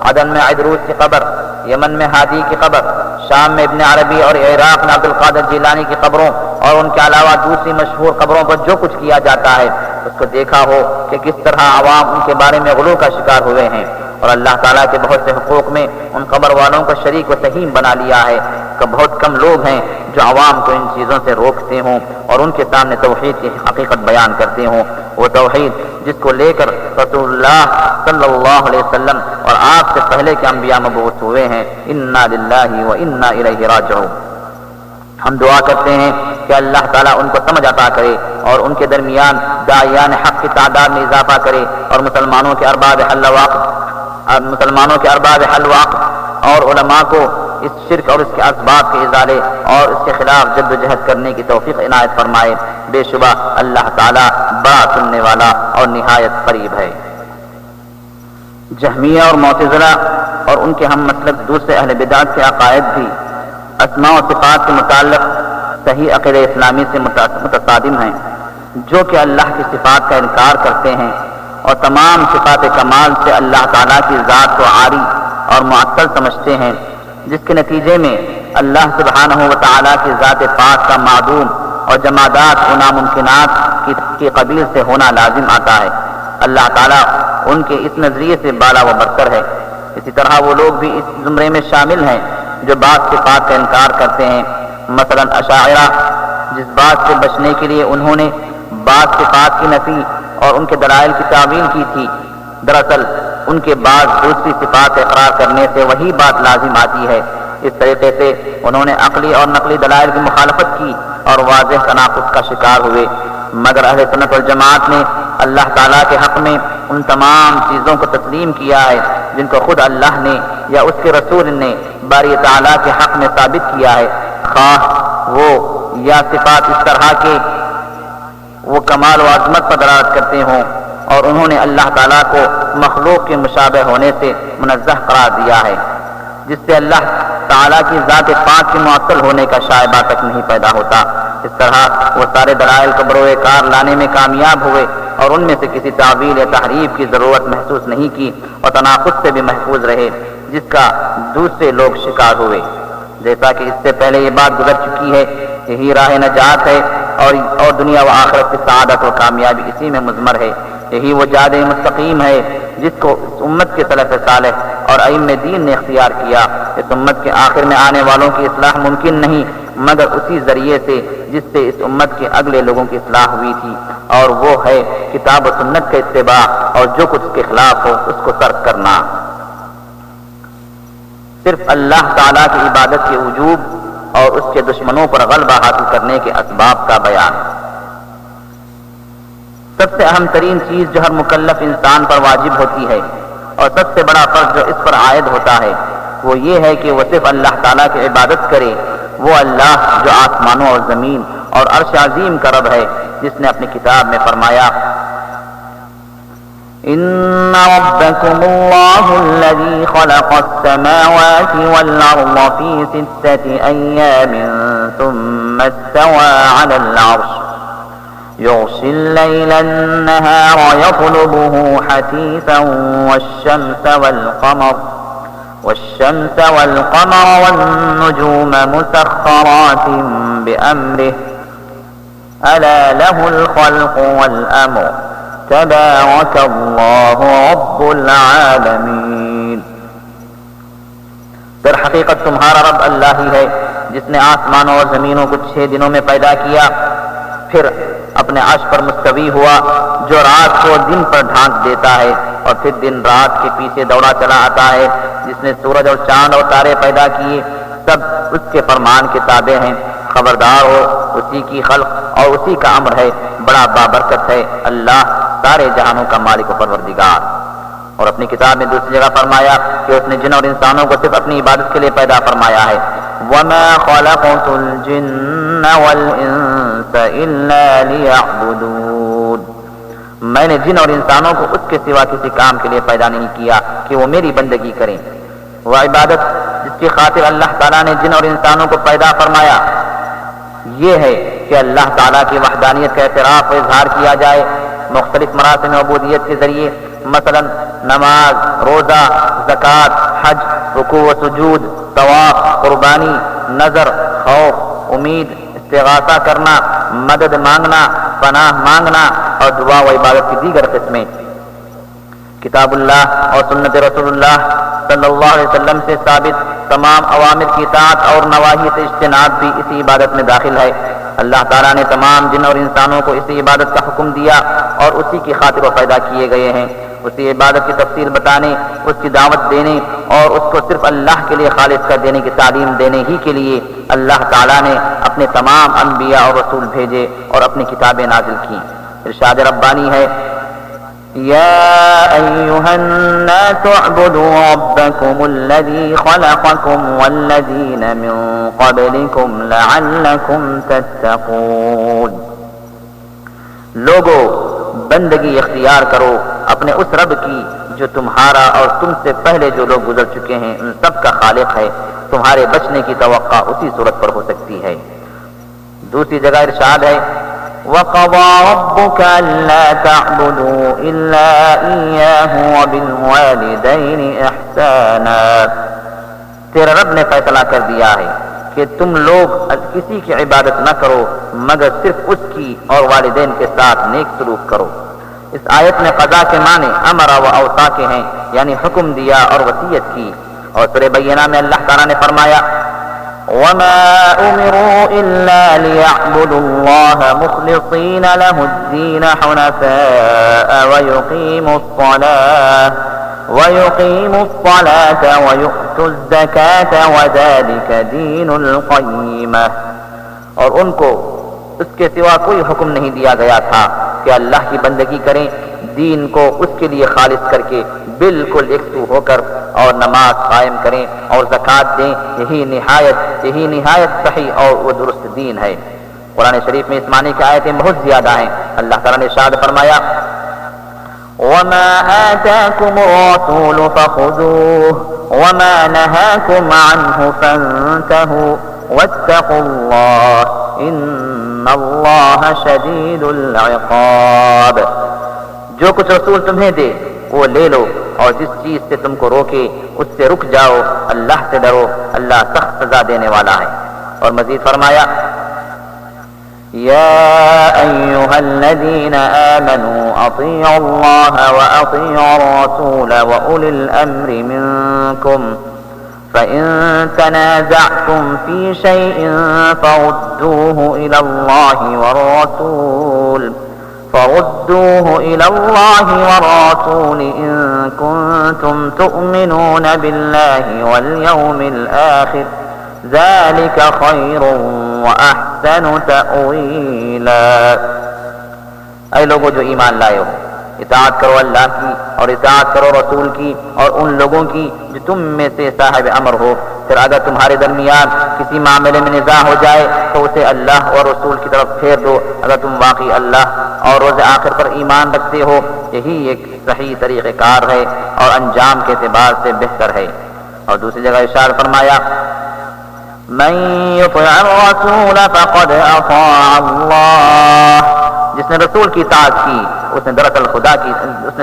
عدن میں عدروس کی قبر، یمن میں ہادی کی قبر، شام میں ابن عربی اور عراق میں عبد القادر جیلانی کی قبروں اور ان کے علاوہ دوسری مشہور قبروں پر جو کچھ کیا جاتا ہے، اس کو دیکھا ہو کہ کس طرح عوام ان کے بارے میں غلو کا شکار ہوئے ہیں، اور اللہ تعالیٰ کے بہت سے حقوق میں ان قبر والوں کو شریک و سہیم بنا لیا ہے کہ بہت کم لوگ ہیں جو عوام کو ان چیزوں سے روکتے ہوں اور ان کے سامنے توحید کی حقیقت بیان کرتے ہوں، وہ توحید جس کو لے کر رسول اللہ صلی اللہ علیہ وسلم اور آپ سے پہلے کے انبیاء مبعوث ہوئے ہیں۔ انا للہ و انا الیہ راجعون۔ ہم دعا کرتے ہیں کہ اللہ تعالیٰ ان کو سمجھ عطا کرے اور ان کے درمیان داعیان حق کی تعداد میں اضافہ کرے، اور مسلمانوں کے ارباب حل وعقد اور علماء کو اس شرک اور اس کے اسباب کے ازالے اور اس کے خلاف جد و جہد کرنے کی توفیق عنایت فرمائے۔ بے شبہ اللہ تعالیٰ بڑا سننے والا اور نہایت قریب ہے۔ جہمیہ اور معتزلہ اور ان کے ہم مسلک دوسرے اہل بدعت کے عقائد بھی اسماء و صفات کے متعلق صحیح عقیدہ اسلامی سے متصادم ہیں، جو کہ اللہ کی صفات کا انکار کرتے ہیں اور تمام صفات کمال سے اللہ تعالیٰ کی ذات کو عاری اور معطل سمجھتے ہیں، جس کے نتیجے میں اللہ سبحانہ و تعالیٰ کی ذات پاک کا معدوم اور جمادات و ناممکنات کی قبیل سے ہونا لازم آتا ہے۔ اللہ تعالیٰ ان کے اس نظریے سے بالا و برتر ہے۔ اسی طرح وہ لوگ بھی اس زمرے میں شامل ہیں جو بعض صفات کا انکار کرتے ہیں، مثلا اشاعرہ، جس بات سے بچنے کے لیے انہوں نے بعض صفات کی نفی اور ان کے دلائل کی تعویل کی تھی، دراصل ان کے بعد دوسری صفات اقرار کرنے سے وہی بات لازم آتی ہے۔ اس طریقے سے انہوں نے عقلی اور نقلی دلائل کی مخالفت کی اور واضح تناقض کا شکار ہوئے، مگر اہل سنت والجماعت نے اللہ تعالیٰ کے حق میں ان تمام چیزوں کو تسلیم کیا ہے جن کو خود اللہ نے یا اس کے رسول نے باری تعالیٰ کے حق میں ثابت کیا ہے، خواہ وہ یا صفات اس طرح کے وہ کمال و عظمت پر دلالت کرتے ہوں، اور انہوں نے اللہ تعالیٰ کو مخلوق کے مشابہ ہونے سے منزہ قرار دیا ہے، جس سے اللہ تعالیٰ کی ذات پاک کے معطل ہونے کا شائبہ تک نہیں پیدا ہوتا۔ اس طرح وہ سارے دلائل کو بروئے کار لانے میں کامیاب ہوئے اور ان میں سے کسی تعویل یا تحریف کی ضرورت محسوس نہیں کی اور تناقض سے بھی محفوظ رہے جس کا دوسرے لوگ شکار ہوئے۔ جیسا کہ اس سے پہلے یہ بات گزر چکی ہے، یہی راہ نجات ہے اور دنیا و آخرت کی سعادت و کامیابی اسی میں مضمر ہے۔ یہی وہ جاد مستقیم ہے جس کو اس امت کے سلف صالح اور ائمہ دین نے اختیار کیا۔ اس امت کے آخر میں آنے والوں کی اصلاح ممکن نہیں مگر اسی ذریعے سے جس سے اس امت کے اگلے لوگوں کی اصلاح ہوئی تھی، اور وہ ہے کتاب و سنت کا اتباع اور جو کچھ اس کے خلاف ہو اس کو ترک کرنا۔ صرف اللہ تعالیٰ کی عبادت کے وجوب اور اس کے دشمنوں پر غلبہ حاصل کرنے کے اسباب کا بیان۔ سب سے اہم ترین چیز جو ہر مکلف انسان پر واجب ہوتی ہے اور سب سے بڑا فرض جو اس پر عائد ہوتا ہے وہ یہ ہے کہ وہ صرف اللہ تعالیٰ کی عبادت کرے، وہ اللہ جو آسمانوں اور زمین اور عرش عظیم کا رب ہے، جس نے اپنی کتاب میں فرمایا ان ربکم اللہ الذی خلق السماوات والارض فی 6 ایام ثم استوى على العرش يغشي الليل النهار يطلبه حثيثا والشمس والقمر والنجوم مسخرات بأمره ألا له الخلق والأمر تبارك الله رب العالمين۔ در حقیقت تمہارا رب اللہ ہی ہے جس نے آسمانوں اور زمینوں کو 6 دنوں میں پیدا کیا، پھر اپنے عرش پر مستوی ہوا، جو رات کو دن پر ڈھانک دیتا ہے اور پھر دن رات کے پیچھے دوڑا چلا آتا ہے، جس نے سورج اور چاند اور تارے پیدا کیے، سب اس کے فرمان کے تابع ہیں۔ خبردار ہو، اسی کی خلق اور اسی کا امر ہے، بڑا بابرکت ہے اللہ، سارے جہانوں کا مالک و پروردگار۔ اور اپنی کتاب میں دوسری جگہ فرمایا کہ اس نے جن اور انسانوں کو صرف اپنی عبادت کے لیے پیدا فرمایا ہے. وَمَا خَلَقْتُ الْجِنَّ وَالْإِنسَ إِلَّا لِيَعْبُدُونَ. میں نے جن اور انسانوں کو اس کے سوا کسی کام کے لیے پیدا نہیں کیا کہ وہ میری بندگی کریں. وہ عبادت جس کی خاطر اللہ تعالیٰ نے جن اور انسانوں کو پیدا فرمایا یہ ہے کہ اللہ تعالیٰ کی وحدانیت کا اعتراف و اظہار کیا جائے مختلف مراسم عبودیت کے ذریعے، مثلا نماز، روزہ، زکوٰۃ، حج، رکوع و سجود، طواف، قربانی، نذر، خوف، امید، استغاثہ کرنا، مدد مانگنا، پناہ مانگنا اور دعا و عبادت کی دیگر قسمیں. کتاب اللہ اور سنت رسول اللہ صلی اللہ علیہ وسلم سے ثابت تمام اوامر کی اطاعت اور نواہی سے اجتناب بھی اسی عبادت میں داخل ہے. اللہ تعالیٰ نے تمام جن اور انسانوں کو اسی عبادت کا حکم دیا اور اسی کی خاطر وہ پیدا کیے گئے ہیں. اسی عبادت کی تفصیل بتانے، اس کی دعوت دینے اور اس کو صرف اللہ کے لیے خالص کر دینے کی تعلیم دینے ہی کے لیے اللہ تعالیٰ نے اپنے تمام انبیاء اور رسول بھیجے اور اپنی کتابیں نازل کی. ارشاد ربانی ہے: یا ایھا الناس اعبدوا ربکم الذی خلقکم والذین من قبلکم لعلکم تتقون. لوگو بندگی اختیار کرو اپنے اس رب کی جو تمہارا اور تم سے پہلے جو لوگ گزر چکے ہیں ان سب کا خالق ہے. تمہارے بچنے کی توقع اسی صورت پر ہو سکتی ہے. دوسری جگہ ارشاد ہے: وَقَضَىٰ رَبُّكَ أَلَّا تَعْبُدُوا إِلَّا إِيَّاهُ وَبِالْوَالِدَيْنِ إِحْسَانًا. تیرا رب نے فیصلہ کر دیا ہے کہ تم لوگ کسی کی عبادت نہ کرو مگر صرف اس کی اور والدین کے ساتھ نیک سلوک کرو. اس آیت میں قضا کے معنی امر و اوصا کے ہیں، یعنی حکم دیا اور وصیت کی. اور سورہ بینہ میں اللہ تعالیٰ نے فرمایا: وَمَا أُمِرُوا إِلَّا لِيَعْبُدُوا اللَّهَ مُخْلِصِينَ لَهُ الدِّينَ حُنَفَاءَ وَيُقِيمُوا الصَّلَاةَ وَيُؤْتُوا الزَّكَاةَ وَذَلِكَ دِينُ الْقَيِّمَةِ. اور ان کو اس کے سوا کوئی حکم نہیں دیا گیا تھا کہ اللہ کی بندگی کریں، دین کو اس کے لیے خالص کر کے بالکل یکسو ہو کر اور نماز قائم کریں اور زکوٰۃ دیں. یہی نہایت صحیح اور وہ درست دین ہے. قرآن شریف میں اس معنی کی آیتیں بہت زیادہ ہیں. اللہ تعالیٰ نے ارشاد فرمایا: وَمَا آتَاكُمُ الرَّسُولُ فَخُذُوهُ وَمَا نَهَاكُمْ عَنْهُ فَانتَهُوا وَاتَّقُوا اللَّهَ إِنَّ اللَّهَ شَدِيدُ الْعِقَابِ. جو کچھ رسول تمہیں دے وہ لے لو اور جس چیز سے تم کو روکے اس سے رک جاؤ. اللہ سے ڈرو، اللہ سخت سزا دینے والا ہے. اور مزید فرمایا: یا ایھا الذین آمنوا اطیعوا اللہ واطیعوا الرسول واولی الامر منکم فإن تنازعتم في شيء فردوه إلى الله والرسول إن كنتم تؤمنون بالله واليوم الآخر ذلك خير وأحسن تأويلا. اے لوگوں جو ایمان لائے ہو، اطاعت کرو اللہ کی اور اطاعت کرو رسول کی اور ان لوگوں کی جو تم میں سے صاحب امر ہو. پھر اگر تمہارے درمیان کسی معاملے میں نزاع ہو جائے تو اسے اللہ اور رسول کی طرف پھیر دو اگر تم واقعی اللہ اور روز آخر پر ایمان رکھتے ہو. یہی ایک صحیح طریقہ کار ہے اور انجام کے اعتبار سے بہتر ہے. اور دوسری جگہ ارشاد فرمایا: من يطع الرسول فقد اطاع اللہ. جس نے رسول کی اطاعت کی اس نے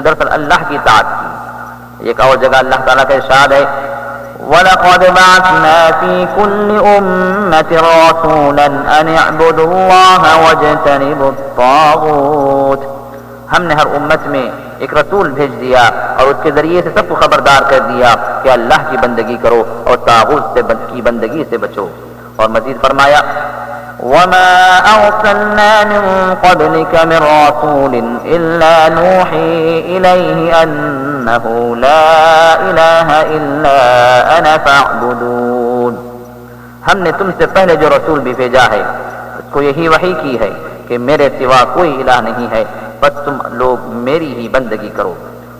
دراصل اللہ کی اطاعت کی. ایک اور جگہ اللہ تعالیٰ کا ارشاد ہے: وَلَقَدْ بَعَثْنَا فِي كُلِّ أُمَّةٍ رَسُولًا أَنِ اعْبُدُوا اللَّهَ وَاجْتَنِبُوا الطَّاغُوتَ. ہم نے ہر امت میں ایک رسول بھیج دیا اور اس کے ذریعے سے سب کو خبردار کر دیا کہ اللہ کی بندگی کرو اور طاغوت کی بندگی سے بچو. اور مزید فرمایا: وَمَا أَرْسَلْنَا مِن قَبْلِكَ مِن رَّسُولٍ إِلَّا نُوحِي إِلَيْهِ أَنَّهُ لَا إِلَٰهَ إِلَّا أَنَا فَاعْبُدُونِ. ہم نے تم سے پہلے جو رسول بھی بھیجا ہے اس کو یہی وحی کی ہے کہ میرے سوا کوئی الہ نہیں ہے، بس تم لوگ میری ہی بندگی کرو.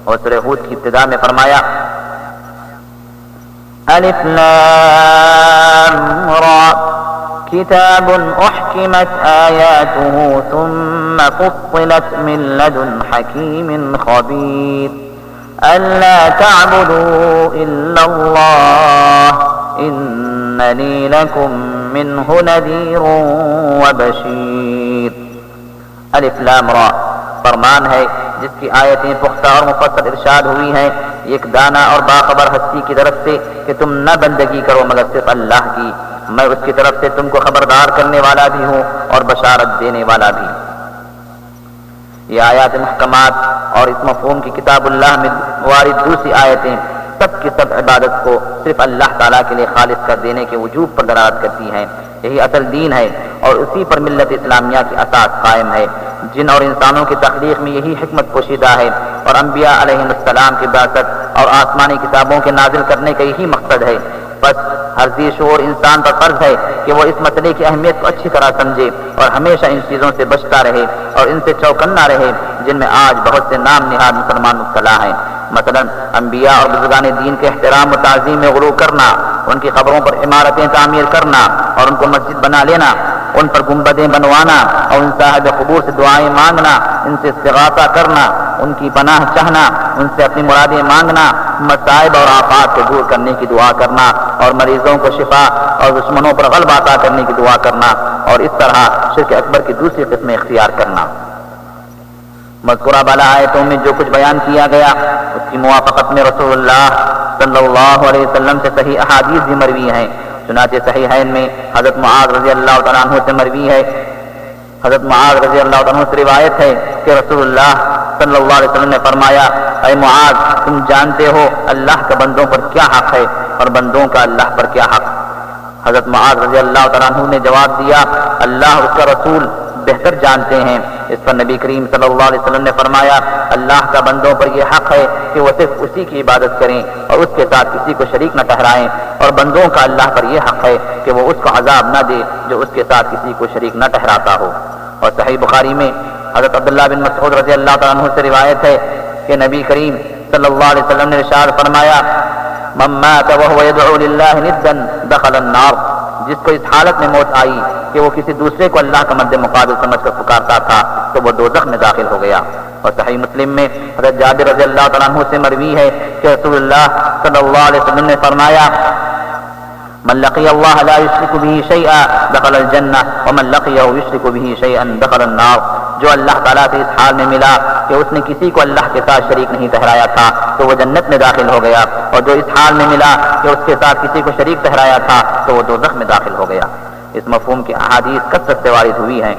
اور سورہ ہود کی ابتدا میں فرمایا الف لام را کتاب احکمت آیاته ثم فصلت من لدن حکیم خبیر الا تعبدوا الا اللہ اننی لکم منہ نذیر وبشیر۔ الف لام را فرمان ہے جس کی آیتیں پختہ اور مفصل ارشاد ہوئی ہیں ایک دانا اور باخبر ہستی کی طرف سے کہ تم نہ بندگی کرو مگر صرف اللہ کی، میں اس کی طرف سے تم کو خبردار کرنے والا بھی ہوں اور بشارت دینے والا بھی۔ یہ آیات محکمات اور اس مفہوم کی کتاب اللہ میں وارد دوسری آیتیں سب کی سب عبادت کو صرف اللہ تعالیٰ کے لیے خالص کر دینے کے وجوب پر دلالت کرتی ہیں۔ یہی اصل دین ہے اور اسی پر ملت اسلامیہ کی اساس قائم ہے۔ جن اور انسانوں کی تخلیق میں یہی حکمت پوشیدہ ہے اور انبیاء علیہ السلام کی بعثت اور آسمانی کتابوں کے نازل کرنے کا یہی مقصد ہے۔ بس ہر ذی شعور انسان پر فرض ہے کہ وہ اس مسئلے کی اہمیت کو اچھی طرح سمجھے اور ہمیشہ ان چیزوں سے بچتا رہے اور ان سے چوکنا رہے جن میں آج بہت سے نام نہاد مسلمان مبتلا ہیں۔ مثلا انبیاء اور بزرگان دین کے احترام و تعظیم میں غلو کرنا، ان کی قبروں پر عمارتیں تعمیر کرنا اور ان کو مسجد بنا لینا، ان پر گنبدیں بنوانا اور ان صاحب قبور سے دعائیں مانگنا، ان سے استغاثہ کرنا، ان کی پناہ چاہنا، ان سے اپنی مرادیں مانگنا، مصائب اور آفات کو دور کرنے کی دعا کرنا اور مریضوں کو شفا اور دشمنوں پر غلبہ عطا کرنے کی دعا کرنا اور اس طرح شرک اکبر کی دوسری قسم اختیار کرنا۔ مذکورہ بالا آیتوں میں جو کچھ بیان کیا گیا اس کی موافقت میں رسول اللہ صلی اللہ علیہ وسلم سے صحیح احادیث بھی مروی ہیں۔ چنانچہ صحیحین میں حضرت معاذ رضی اللہ تعالیٰ عنہ سے مروی ہے، حضرت معاذ رضی اللہ تعالیٰ عنہ سے روایت ہے کہ رسول اللہ صلی اللہ علیہ وسلم نے فرمایا اے معاذ تم جانتے ہو اللہ کا بندوں پر کیا حق ہے اور بندوں کا اللہ پر کیا حق؟ حضرت معاذ رضی اللہ تعالیٰ عنہ نے جواب دیا اللہ اس کا رسول بہتر جانتے ہیں۔ اس پر نبی کریم صلی اللہ علیہ وسلم نے فرمایا اللہ کا بندوں پر یہ حق ہے کہ وہ صرف اسی کی عبادت کریں اور اس کے ساتھ کسی کو شریک نہ ٹھہرائیں، اور بندوں کا اللہ پر یہ حق ہے کہ وہ اس کو عذاب نہ دے جو اس کے ساتھ کسی کو شریک نہ ٹھہراتا ہو۔ اور صحیح بخاری میں حضرت عبداللہ بن مسعود رضی اللہ تعالیٰ عنہ سے روایت ہے کہ نبی کریم صلی اللہ علیہ وسلم نے ارشاد فرمایا من مات وهو يدعو لله ندا دخل النار، جس کو اس حالت میں موت آئی کہ وہ کسی دوسرے کو اللہ کا مد مقابل سمجھ کر پکارتا تھا تو وہ دوزخ میں داخل ہو گیا۔ اور صحیح مسلم میں حضرت جابر رضی اللہ تعالیٰ عنہ سے مروی ہے کہ رسول اللہ صلی اللہ علیہ وسلم نے فرمایا من لقی اللہ لا یشرک به شیئا دخل الجنہ ومن لقیہ یشرک به شیئا دخل النار، جو اللہ تعالیٰ سے اس حال میں ملا کہ اس نے کسی کو اللہ کے ساتھ شریک نہیں ٹھہرایا تھا تو وہ جنت میں داخل ہو گیا، اور جو اس حال میں ملا کہ اس کے ساتھ کسی کو شریک ٹھہرایا تھا تو وہ دوزخ میں داخل ہو گیا۔ اس مفہوم کی احادیث کثرت سے وارد ہوئی ہیں۔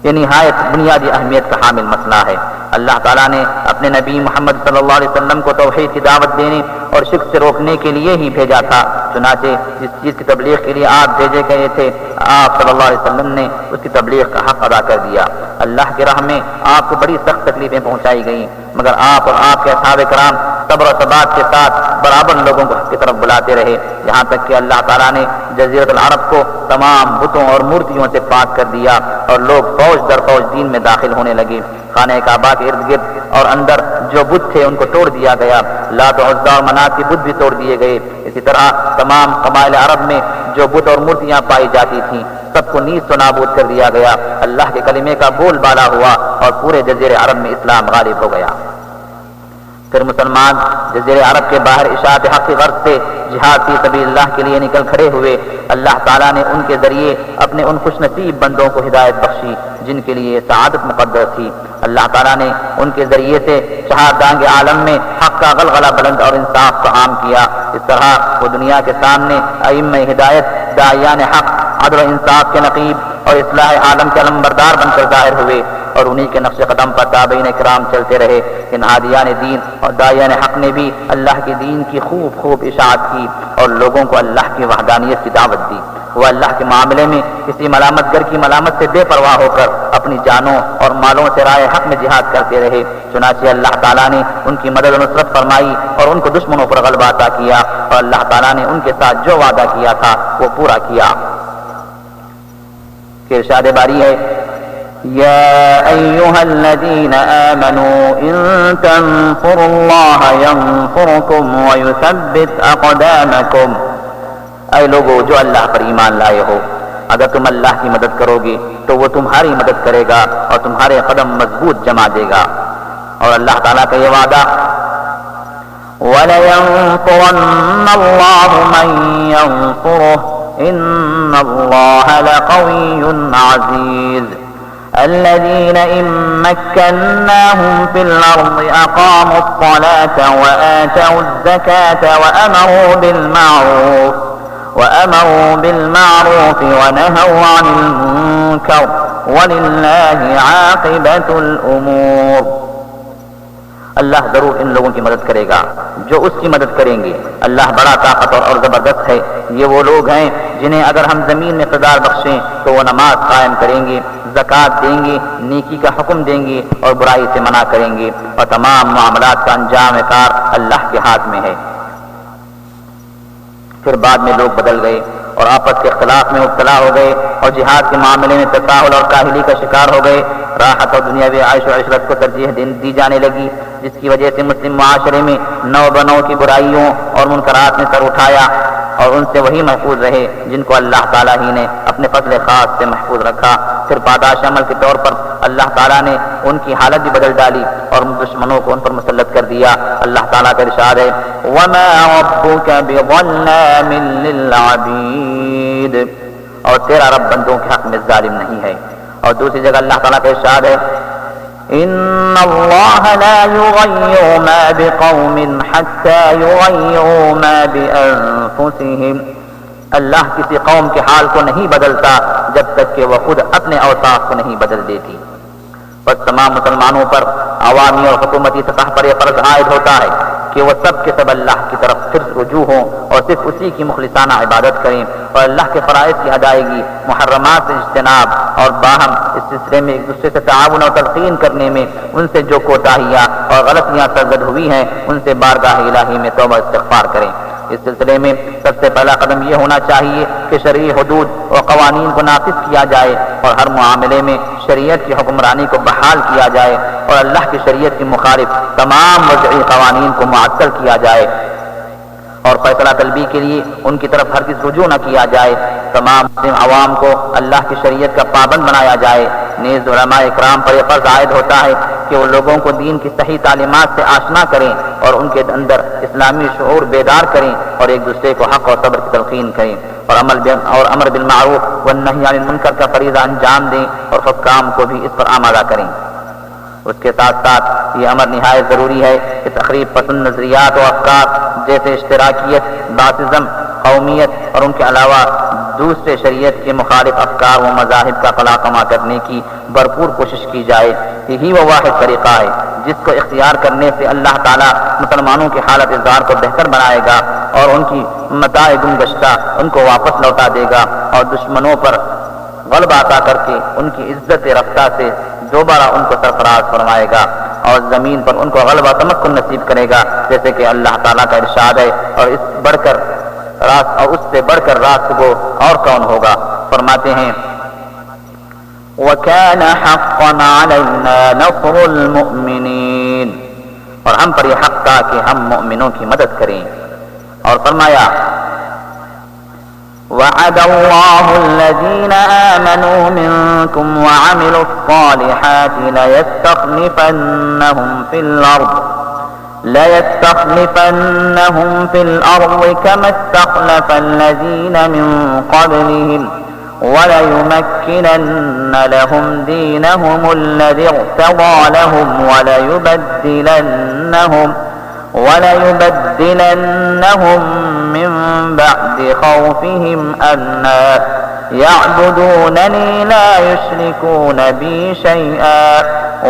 یہ نہایت بنیادی اہمیت کا حامل مسئلہ ہے۔ اللہ تعالیٰ نے اپنے نبی محمد صلی اللہ علیہ وسلم کو توحید کی دعوت دینے اور شرک سے روکنے کے لیے ہی بھیجا تھا۔ چنانچہ جس چیز کی تبلیغ کے لیے آپ بھیجے گئے تھے آپ صلی اللہ علیہ وسلم نے اس کی تبلیغ کا حق ادا کر دیا۔ اللہ کی راہ میں آپ کو بڑی سخت تکلیفیں پہنچائی گئیں، مگر آپ اور آپ کے اصحاب کرام صبر و ثبات کے ساتھ برابر لوگوں کو حق کی طرف بلاتے رہے، یہاں تک کہ اللہ تعالیٰ نے جزیرۃ العرب کو تمام بتوں اور مورتیوں سے پاک کر دیا اور لوگ فوج در فوج دین میں داخل ہونے لگے۔ خانہ کعبہ کے ارد گرد اور اندر جو بت تھے ان کو توڑ دیا گیا، لات و عزا اور منات کے بت بھی توڑ دیے گئے۔ اسی طرح تمام قبائل عرب میں جو بت اور مورتیاں پائی جاتی تھیں سب کو نیز و نابود کر دیا گیا۔ اللہ کے کلمے کا بول بالا ہوا اور پورے جزیرے عرب میں اسلام غالب ہو گیا۔ پھر مسلمان جزیرے عرب کے باہر اشاعت حق کی غرض سے جہاد فی سبیل اللہ کے لیے نکل کھڑے ہوئے۔ اللہ تعالیٰ نے ان کے ذریعے اپنے ان خوش نصیب بندوں کو ہدایت بخشی جن کے لیے سعادت مقدر تھی۔ اللہ تعالیٰ نے ان کے ذریعے سے چہار دانگ عالم میں حق کا غلغلہ بلند اور انصاف کو عام کیا۔ اس طرح وہ دنیا کے سامنے ائمہ ہدایت، داعیان حق، عدل و انصاف کے نقیب اور اصلاح عالم کے علمبردار بن کر ظاہر ہوئے، اور انہی کے نقش قدم پر تابعین کرام چلتے رہے۔ ان ہادیان دین اور داعیان حق نے بھی اللہ کے دین کی خوب اشاعت کی اور لوگوں کو اللہ کی وحدانیت کی دعوت دی۔ وہ اللہ کے معاملے میں کسی ملامت گر کی ملامت سے بے پرواہ ہو کر اپنی جانوں اور مالوں سے رائے حق میں جہاد کرتے رہے۔ چنانچہ اللہ تعالیٰ نے ان کی مدد و نصرت فرمائی اور ان کو دشمنوں پر غلبہ عطا کیا، اور اللہ تعالیٰ نے ان کے ساتھ جو وعدہ کیا تھا وہ پورا کیا۔ کہ ارشاد باری ہے يا أيها الذين آمنوا إن تنصروا الله ينصركم ويثبت أقدامكم. اے لوگو جو اللہ پر ایمان لائے ہو، اگر تم اللہ کی مدد کرو گے تو وہ تمہاری مدد کرے گا اور تمہارے قدم مضبوط جما دے گا. اور اللہ تعالیٰ کا یہ وعدہ وَلَيَنصُرَنَّ اللَّهُ مَن يَنصُرُهُ إِنَّ اللَّهَ لَقَوِيٌّ عَزِيزٌ. الذين إن مكناهم في الأرض أقاموا الصلاة وآتوا الزكاة وأمروا بالمعروف ونهوا عن المنكر ولله عاقبة الأمور. اللہ ضرور ان لوگوں کی مدد کرے گا جو اس کی مدد کریں گے. اللہ بڑا طاقتور اور زبردست ہے. یہ وہ لوگ ہیں جنہیں اگر ہم زمین میں اقتدار بخشیں تو وہ نماز قائم کریں گے، زکوٰۃ دیں گے، نیکی کا حکم دیں گے اور برائی سے منع کریں گے، اور تمام معاملات کا انجام کار اللہ کے ہاتھ میں ہے. پھر بعد میں لوگ بدل گئے اور آپس کے اختلاف میں مبتلا ہو گئے اور جہاد کے معاملے میں تساہل اور کاہلی کا شکار ہو گئے. راحت اور دنیاوی عیش و عشرت کو ترجیح دی جانے لگی، جس کی وجہ سے مسلم معاشرے میں نو بنو کی برائیوں اور منکرات نے سر اٹھایا، اور ان سے وہی محفوظ رہے جن کو اللہ تعالیٰ ہی نے اپنے فضل خاص سے محفوظ رکھا. پھر پاداش عمل کے طور پر اللہ تعالیٰ نے ان کی حالت بھی بدل ڈالی اور دشمنوں کو ان پر مسلط کر دیا. اللہ تعالیٰ کا ارشاد ہے وَمَا رَبُّكَ بِظَلَّامٍ لِّلْعَبِيدِ، اور تیرا رب بندوں کے حق میں ظالم نہیں ہے. اور دوسری جگہ اللہ تعالیٰ کا ارشاد ہے إِنَّ اللَّهَ لَا يُغَيِّرُ مَا بِقَوْمٍ حَتَّى يُغَيِّرُوا مَا بِأَنفُسِهِمْ. اللہ کسی قوم کے حال کو نہیں بدلتا جب تک کہ وہ خود اپنے اوصاف کو نہیں بدل دیتی. بس تمام مسلمانوں پر عوامی اور حکومتی سطح پر یہ فرض عائد ہوتا ہے کہ وہ سب کے سب اللہ کی طرف پھر رجوع ہوں اور صرف اسی کی مخلصانہ عبادت کریں اور اللہ کے فرائض کی ادائیگی، محرمات سے اجتناب اور باہم اس سلسلے میں ایک دوسرے سے تعاون اور تلقین کرنے میں ان سے جو کوتاہیاں اور غلطیاں سرزد ہوئی ہیں ان سے بارگاہ الہی میں توبہ استغفار کریں. اس سلسلے میں سب سے پہلا قدم یہ ہونا چاہیے کہ شرعی حدود اور قوانین کو نافذ کیا جائے اور ہر معاملے میں شریعت کی حکمرانی کو بحال کیا جائے اور اللہ کی شریعت کی مخالف تمام وضعی قوانین کو معطل کیا جائے اور فیصلہ طلبی کے لیے ان کی طرف ہرگز رجوع نہ کیا جائے. تمام مسلم عوام کو اللہ کی شریعت کا پابند بنایا جائے. نیز علماء اکرام پر یہ فرض عائد ہوتا ہے کہ وہ لوگوں کو دین کی صحیح تعلیمات سے آشنا کریں اور ان کے اندر اسلامی شعور بیدار کریں اور ایک دوسرے کو حق اور صبر کی تلقین کریں اور امر بالمعروف والنہی عن المنکر کا فریضہ انجام دیں اور حکام کو بھی اس پر آمادہ کریں. اس کے ساتھ ساتھ یہ امر نہایت ضروری ہے کہ تخریب پسند نظریات و افکار جیسے اشتراکیت، باسزم، قومیت اور ان کے علاوہ دوسرے شریعت کے مخالف افکار و مذاہب کا قلاقمہ کرنے کی بھرپور کوشش کی جائے. یہی وہ واحد طریقہ ہے جس کو اختیار کرنے سے اللہ تعالیٰ مسلمانوں کی حالت اظہار کو بہتر بنائے گا اور ان کی متاع گمگشتہ ان کو واپس لوٹا دے گا اور دشمنوں پر غلبہ عطا کر کے ان کی عزت رفتہ سے دوبارہ ان کو سرفراز فرمائے گا اور زمین پر ان کو غلبہ تمکن نصیب کرے گا، جیسے کہ اللہ تعالیٰ کا ارشاد ہے. اور اس سے بڑھ کر راست کو اور کون ہوگا؟ فرماتے ہیں وَكَانَ حَقًّا عَلَيْنَا نَصْرُ الْمُؤْمِنِينَ، اور ہم پر یہ حق تھا کہ ہم مؤمنوں کی مدد کریں. اور فرمایا وَعَدَ اللَّهُ الَّذِينَ آمَنُوا مِنكُمْ وَعَمِلُوا الصَّالِحَاتِ لَيَسْتَخْلِفَنَّهُمْ فِي الْأَرْضِ كَمَا اسْتَخْلَفَ الَّذِينَ مِنْ قَبْلِهِمْ وَلَيُمَكِّنَنَّ لَهُمْ دِينَهُمُ الَّذِي ارْتَضَىٰ لَهُمْ وَلَيُبَدِّلَنَّهُمْ مِنْ بَعْدِ خَوْفِهِمْ أَمْنًا يَعْبُدُونَنِي لَا يُشْرِكُونَ بِي شَيْئًا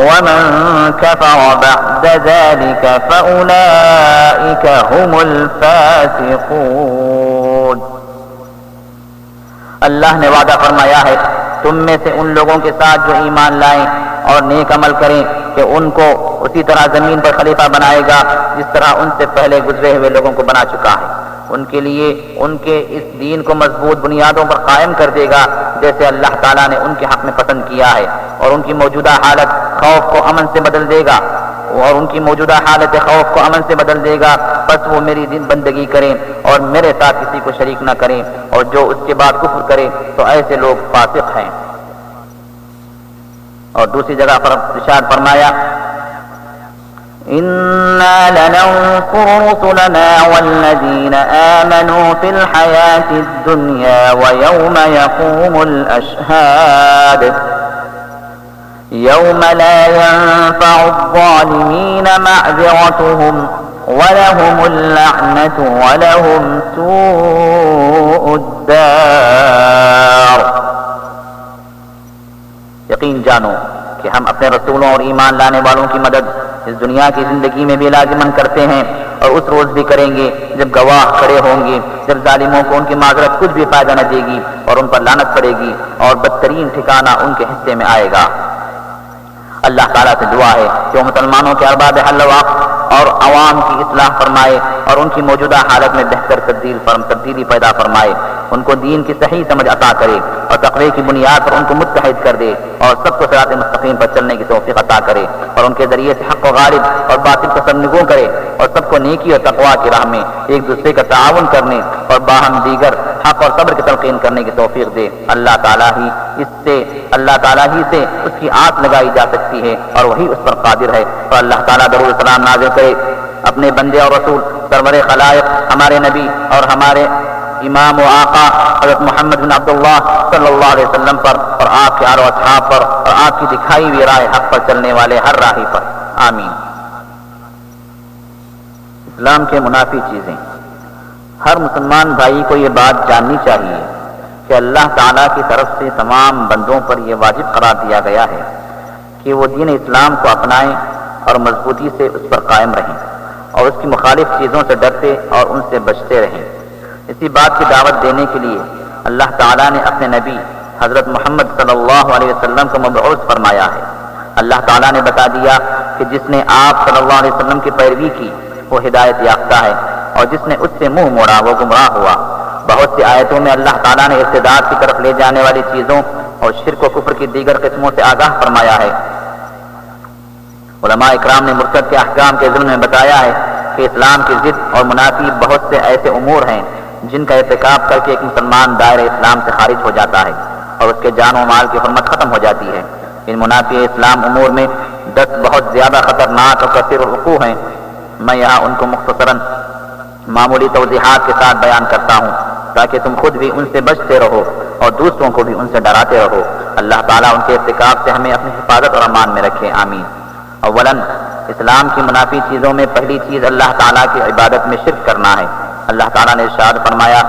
وَمَنْ كَفَرَ بَعْدَ ذَلِكَ فَأُولَئِكَ هُمُ الْفَاسِقُونَ. اللہ نے وعدہ فرمایا ہے تم میں سے ان لوگوں کے ساتھ جو ایمان لائیں اور نیک عمل کریں کہ ان کو اسی طرح زمین پر خلیفہ بنائے گا جس طرح ان سے پہلے گزرے ہوئے لوگوں کو بنا چکا ہے. ان کے لیے ان کے اس دین کو مضبوط بنیادوں پر قائم کر دے گا جیسے اللہ تعالیٰ نے ان کے حق میں پسند کیا ہے. اور ان کی موجودہ حالت خوف کو امن سے بدل دے گا، اور ان کی موجودہ حالت خوف کو امن سے بدل دے گا، بس وہ میری دین بندگی کریں اور میرے ساتھ کسی کو شریک نہ کریں، اور جو اس کے بعد کفر کرے تو ایسے لوگ فاسق ہیں۔ اور دوسری جگہ پر ارشاد فرمایا اِنَّا لَنَنصُرُ رُسُلَنَا وَالَّذِينَ آمَنُوا فِي الْحَيَاةِ الدُّنْيَا وَيَوْمَ يَقُومُ الْأَشْهَادُ يَوْمَ لَا يَنفَعُ الظَّالِمِينَ مَعْذِرَتُهُمْ وَلَهُمُ اللَّعْنَةُ وَلَهُمْ سُوءُ الدَّارِ۔ یقین جانو کہ ہم اپنے رسولوں اور ایمان لانے والوں کی مدد اس دنیا کی زندگی میں بھی لازماً کرتے ہیں، اور اس روز بھی کریں گے جب گواہ کھڑے ہوں گے، جب ظالموں کو ان کی معذرت کچھ بھی فائدہ نہ دے گی اور ان پر لعنت پڑے گی، اور بدترین ٹھکانہ ان کے حصے میں آئے گا۔ اللہ تعالیٰ سے دعا ہے کہ وہ مسلمانوں کے ارباب حل و عقد اور عوام کی اصلاح فرمائے، اور ان کی موجودہ حالت میں بہتر تبدیلی پیدا فرمائے، ان کو دین کی صحیح سمجھ عطا کرے، اور تقوی کی بنیاد پر ان کو متحد کر دے، اور سب کو صراط مستقیم پر چلنے کی توفیق عطا کرے، اور ان کے ذریعے سے حق و غالب اور باطل کو سرنگوں کرے، اور سب کو نیکی اور تقوی کی راہ میں ایک دوسرے کا تعاون کرنے اور باہم دیگر حق اور صبر کی تلقین کرنے کی توفیق دے۔ اللہ تعالیٰ ہی سے اس کی آنچ لگائی جا سکتی ہے، اور وہی اس پر قادر ہے۔ اور اللہ تعالیٰ درود السلام نازل کرے اپنے بندے اور رسول سرور خلائق ہمارے نبی اور ہمارے امام و آقا حضرت محمد بن عبداللہ صلی اللہ علیہ وسلم پر، اور آپ کے آل و اصحاب پر، اور آپ کی دکھائی ہوئی راہ حق پر چلنے والے ہر راہی پر، آمین۔ اسلام کے منافی چیزیں۔ ہر مسلمان بھائی کو یہ بات جاننی چاہیے کہ اللہ تعالیٰ کی طرف سے تمام بندوں پر یہ واجب قرار دیا گیا ہے کہ وہ دین اسلام کو اپنائیں اور مضبوطی سے اس پر قائم رہیں، اور اس کی مخالف چیزوں سے ڈرتے اور ان سے بچتے رہیں۔ اسی بات کی دعوت دینے کے لیے اللہ تعالیٰ نے اپنے نبی حضرت محمد صلی اللہ علیہ وسلم کو مبعوث فرمایا ہے۔ اللہ تعالیٰ نے بتا دیا کہ جس نے آپ صلی اللہ علیہ وسلم کی پیروی کی وہ ہدایت یافتہ ہے، اور جس نے اس سے منہ موڑا وہ گمراہ ہوا۔ بہت سی آیتوں میں اللہ تعالیٰ نے ارتداد کی طرف لے جانے والی چیزوں اور شرک و کفر کی دیگر قسموں سے آگاہ فرمایا ہے۔ علماء اکرام نے مرتد کے احکام کے ضمن میں بتایا ہے کہ اسلام کی ضد اور منافی بہت سے ایسے امور ہیں جن کا ارتکاب کر کے ایک مسلمان دائرہ اسلام سے خارج ہو جاتا ہے، اور اس کے جان و مال کی حرمت ختم ہو جاتی ہے۔ ان منافی اسلام امور میں 10 بہت زیادہ خطرناک اور کثیر الوقوع ہیں۔ میں یہاں ان کو مختصراً معمولی توضیحات کے ساتھ بیان کرتا ہوں تاکہ تم خود بھی ان سے بچتے رہو اور دوسروں کو بھی ان سے ڈراتے رہو۔ اللہ تعالیٰ ان کے ارتکاب سے ہمیں اپنی حفاظت اور امان میں رکھے، آمین۔ اولاً اسلام کی منافی چیزوں میں پہلی چیز اللہ تعالیٰ کی عبادت میں شرک کرنا ہے۔ اللہ تعالیٰ نے ارشاد فرمایا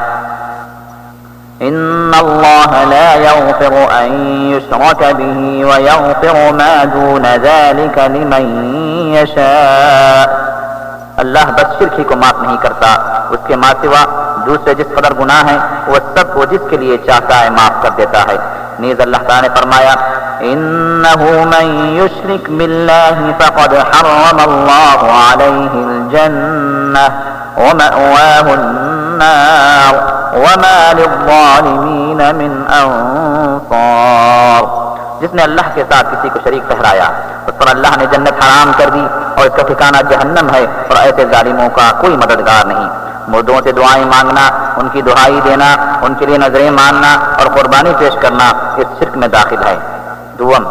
ان اللہ لا یغفر ان یشرک به ویغفر ما دون ذلك لمن یشاء۔ اللہ بس شرک ہی کو معاف نہیں کرتا، اس کے ماں سوا دوسرے جس قدر گناہ ہیں وہ سب وہ جس کے لیے چاہتا ہے معاف کر دیتا ہے۔ نیز اللہ تعالیٰ نے فرمایا انه من یشرک باللہ فقد حرم اللہ علیہ الجنہ ومأواہ النار وما للظالمین من انصار۔ جس نے اللہ کے ساتھ کسی کو شریک ٹھہرایا اس پر اللہ نے جنت حرام کر دی، اور اس کا ٹھکانہ جہنم ہے، اور ایسے ظالموں کا کوئی مددگار نہیں۔ مردوں سے دعائیں مانگنا، ان کی دہائی دینا، ان کے لیے نظریں ماننا اور قربانی پیش کرنا اس شرک میں داخل ہے۔ دوم،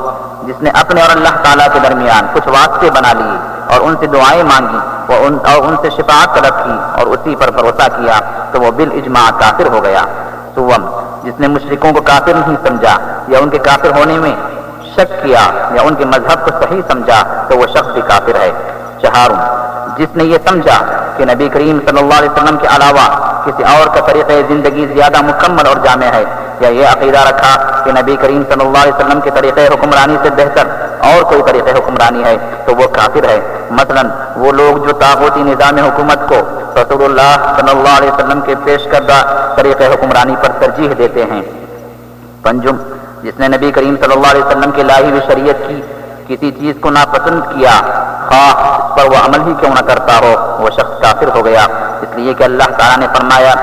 جس نے اپنے اور اللہ تعالیٰ کے درمیان کچھ واسطے بنا لیے اور ان سے دعائیں مانگی اور ان سے شفاعت طلب کی اور اسی پر بھروسہ کیا تو وہ بالاجماع کافر ہو گیا۔ سوم، جس نے مشرکوں کو کافر نہیں سمجھا یا ان کے کافر ہونے میں شک کیا یا ان کے مذہب کو صحیح سمجھا تو وہ شخص بھی کافر ہے۔ چہارم، جس نے یہ سمجھا کہ نبی کریم صلی اللہ علیہ وسلم کے علاوہ کسی اور کا طریقہ زندگی زیادہ مکمل اور جامع ہے، یا یہ عقیدہ رکھا کہ نبی کریم صلی اللہ علیہ وسلم کے طریقہ حکمرانی سے بہتر اور کوئی طریقہ حکمرانی ہے تو وہ کافر ہے۔ مثلا وہ لوگ جو طاغوتی نظام حکومت کو رسول اللہ صلی اللہ علیہ وسلم کے پیش کردہ طریقہ حکمرانی پر ترجیح دیتے ہیں۔ پنجم، جس نے نبی کریم صلی اللہ علیہ وسلم کی لائی ہوئی شریعت کی کسی چیز کو ناپسند کیا، خواہ اس پر وہ عمل ہی کیوں نہ کرتا ہو، وہ شخص کافر ہو گیا۔ اس لیے کہ اللہ تعالیٰ نے فرمایا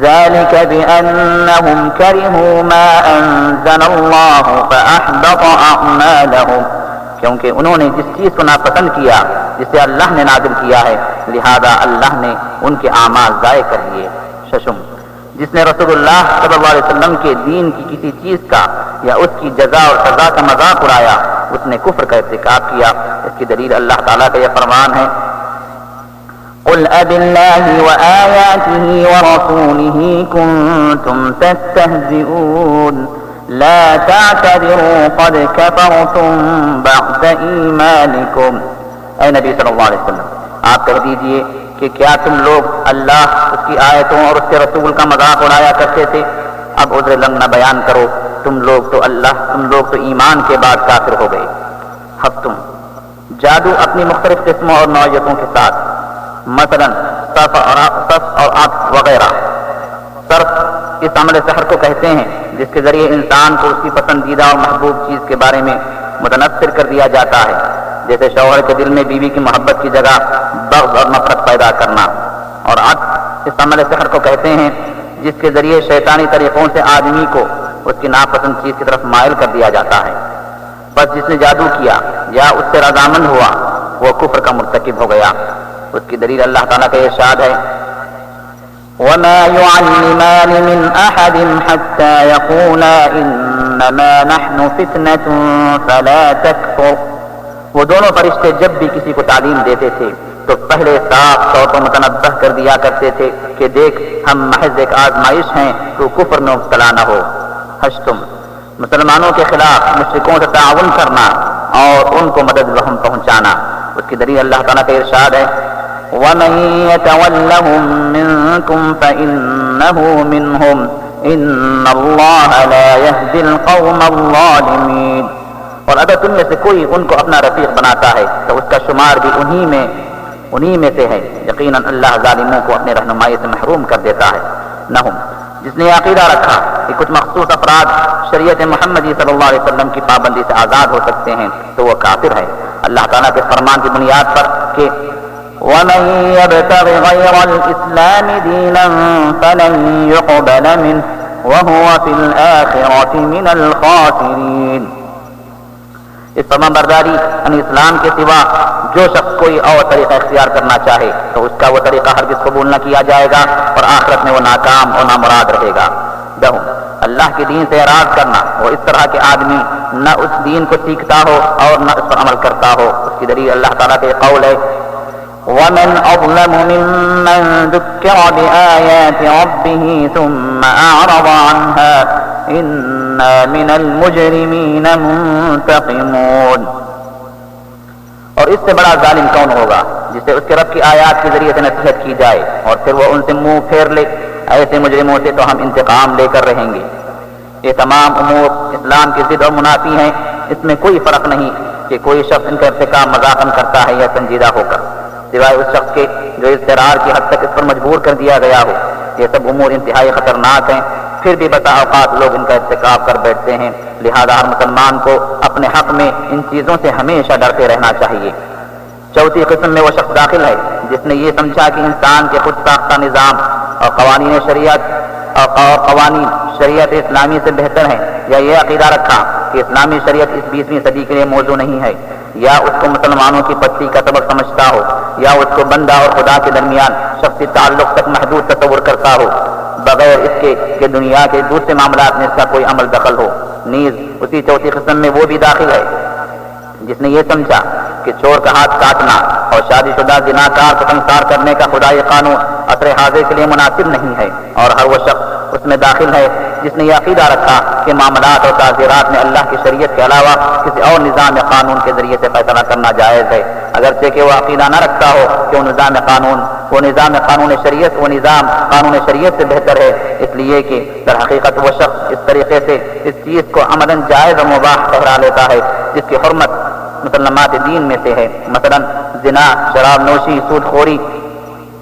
ذلك بأنهم كرهوا ما أنزل الله فأحبط أعمالهم، کیونکہ انہوں نے جس چیز کو ناپسند کیا جسے اللہ نے نازل کیا ہے، لہذا اللہ نے ان کے اعمال ضائع کر دیے۔ ششم، جس نے رسول اللہ صلی اللہ علیہ وسلم کے دین کی کسی چیز کا یا اس کی جزا اور سزا کا مذاق اڑایا، اس نے کفر کا ارتکاب کیا۔ اس کی دلیل اللہ تعالیٰ کا یہ فرمان ہے، قل أبالله وآياته ورسوله كنتم تستهزئون لا تعتذروا قد كفرتم بعد إيمانكم۔ اے نبی صلی اللہ علیہ وسلم، آپ کہہ دیجئے کہ کیا تم لوگ اللہ، اس کی آیتوں اور اس کے رسول کا مذاق اڑایا کرتے تھے؟ اب عذر لنگ نہ بیان کرو، تم لوگ تو ایمان کے بعد کافر ہو گئے۔ ہفتم، جادو اپنی مختلف قسموں اور نوعیتوں کے ساتھ، مثلا صرف اور عطف وغیرہ۔ صرف اس عمل سحر کو کہتے ہیں جس کے ذریعے انسان کو اس کی پسندیدہ اور محبوب چیز کے بارے میں متنفر کر دیا جاتا ہے، جیسے شوہر کے دل میں بیوی کی محبت کی جگہ بغض اور نفرت پیدا کرنا۔ اور عطف اس عمل سحر کو کہتے ہیں جس کے ذریعے شیطانی طریقوں سے آدمی کو اس کی ناپسند چیز کی طرف مائل کر دیا جاتا ہے۔ بس جس نے جادو کیا یا اس سے رضامند ہوا وہ کفر کا مرتکب ہو گیا۔ اس کی دلیل اللہ تعالیٰ کا ارشاد ہے، وَمَا يُعَلِّمَانِ مِنْ أَحَدٍ حَتَّى يَقُولَا إِنَّمَا نَحْنُ فِتْنَةٌ فَلَا تَكْفُرْ۔ وہ دونوں فرشتے جب بھی کسی کو تعلیم دیتے تھے تو پہلے صاف طور پر متنبہ کر دیا کرتے تھے کہ دیکھ ہم محض ایک آزمائش ہیں، تو کفر میں مبتلا نہ ہو۔ ہشتم، مسلمانوں کے خلاف مشرکوں سے تعاون کرنا اور ان کو مدد رحم پہنچانا۔ اس کی دلیل اللہ تعالیٰ کا ارشاد ہے، وَمَن يَتَوَلَّهُم مِّنكُمْ فَإِنَّهُ مِنْهُمْ إِنَّ اللَّهَ لَا يَهْدِي الْقَوْمَ الظَّالِمِينَ۔ اور اگر تم میں سے کوئی ان کو اپنا رفیق بناتا ہے تو اس کا شمار بھی انہی میں سے ہے، یقیناً اللہ ظالموں کو اپنے رہنمائی سے محروم کر دیتا ہے۔ نہم، جس نے عقیدہ رکھا کہ کچھ مخصوص افراد شریعت محمدی صلی اللہ علیہ وسلم کی پابندی سے آزاد ہو سکتے ہیں تو وہ کافر ہے، اللہ تعالیٰ کے فرمان کی بنیاد پر کہ وَمَن يَبْتَغِ غَيْرَ الْإِسْلَامِ دِينًا فَلَن يُقْبَلَ مِنْهُ وَهُوَ فِي الْآخِرَةِ مِنَ الْخَاسِرِينَ۔ اس فرمانبرداری یعنی اسلام کے سوا جو شخص کوئی اور طریقہ اختیار کرنا چاہے تو اس کا وہ طریقہ ہرگز قبول نہ کیا جائے گا اور آخرت میں وہ ناکام اور نامراد رہے گا۔ دہم، اللہ کے دین سے اعراض کرنا، وہ اس طرح کے آدمی نہ اس دین کو سیکھتا ہو اور نہ اس پر عمل کرتا ہو۔ اس کی دلیل اللہ تعالیٰ کے قول ہے، وَمَنْ أَظْلَمُ مِمَّنْ ذُكِّرَ بِآيَاتِ رَبِّهِ ثُمَّ أَعْرَضَ عَنْهَا إِنَّا مِنَ الْمُجْرِمِينَ مُنْتَقِمُونَ۔ اور اس سے بڑا ظالم کون ہوگا جسے اس کے رب کی آیات کے ذریعے سے نصیحت کی جائے اور پھر وہ ان سے منہ پھیر لے؟ ایسے مجرموں سے تو ہم انتقام لے کر رہیں گے۔ یہ تمام امور اسلام کی ضد اور منافی ہیں، اس میں کوئی فرق نہیں کہ کوئی شخص ان کا ارتکاب مذاقاً کرتا ہے یا سنجیدہ ہو کر، سوائے اس شخص کے جو اضطرار کی حد تک اس پر مجبور کر دیا گیا ہو۔ یہ سب امور انتہائی خطرناک ہیں، پھر بھی بسا اوقات لوگ ان کا ارتکاب کر بیٹھتے ہیں، لہذا ہر مسلمان کو اپنے حق میں ان چیزوں سے ہمیشہ ڈرتے رہنا چاہیے۔ چوتھی قسم میں وہ شخص داخل ہے جس نے یہ سمجھا کہ انسان کے خود ساختہ نظام اور قوانین شریعت اسلامی سے بہتر ہیں، یا یہ عقیدہ رکھا کہ اسلامی شریعت اس 20ویں صدی کے لیے موضوع نہیں ہے، یا اس کو مسلمانوں کی پستی کا سبق سمجھتا ہو، یا اس کو بندہ اور خدا کے درمیان شخصی تعلق تک محدود تصور کرتا ہو بغیر اس کے کہ دنیا کے دوسرے معاملات میں اس کا کوئی عمل دخل ہو۔ نیز اسی چوتھی قسم میں وہ بھی داخل ہے جس نے یہ سمجھا کہ چور کا ہاتھ کاٹنا اور شادی شدہ زناکار کو سنسار کرنے کا خدائی قانون عصر حاضر کے لیے مناسب نہیں ہے، اور ہر وہ شخص اس میں داخل ہے جس نے یہ عقیدہ رکھا کہ معاملات اور تعزیرات میں اللہ کی شریعت کے علاوہ کسی اور نظام قانون کے ذریعے سے فیصلہ کرنا جائز ہے، اگرچہ کہ وہ عقیدہ نہ رکھتا ہو کہ وہ نظام قانون شریعت سے بہتر ہے، اس لیے کہ در حقیقت وہ شخص اس طریقے سے اس چیز کو عملاً جائز و مباح ٹھہرا لیتا ہے جس کی حرمت مسلمات دین میں سے ہے، مثلا زنا، شراب نوشی، سود خوری،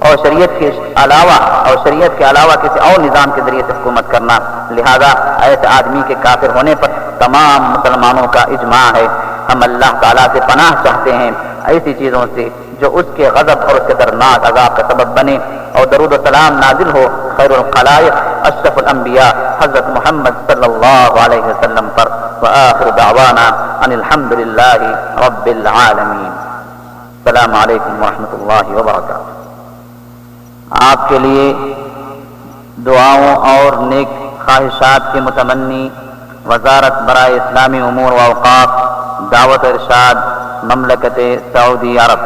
اور شریعت کے علاوہ کسی اور نظام کے ذریعے سے حکومت کرنا۔ لہذا ایسے آدمی کے کافر ہونے پر تمام مسلمانوں کا اجماع ہے۔ ہم اللہ تعالیٰ سے پناہ چاہتے ہیں ایسی چیزوں سے جو اس کے غضب اور اس کے درناک عذاب کا سبب بنے، اور درود و سلام نازل ہو خیر الخلائق اشرف الانبیاء حضرت محمد صلی اللہ علیہ وسلم پر۔ وآخر دعوانا ان الحمد للہ رب العالمین۔ السلام علیکم ورحمۃ اللہ وبرکاتہ۔ آپ کے لیے دعاؤں اور نیک خواہشات کے متمنی وزارت برائے اسلامی امور و اوقاف دعوت ارشاد مملکت سعودی عرب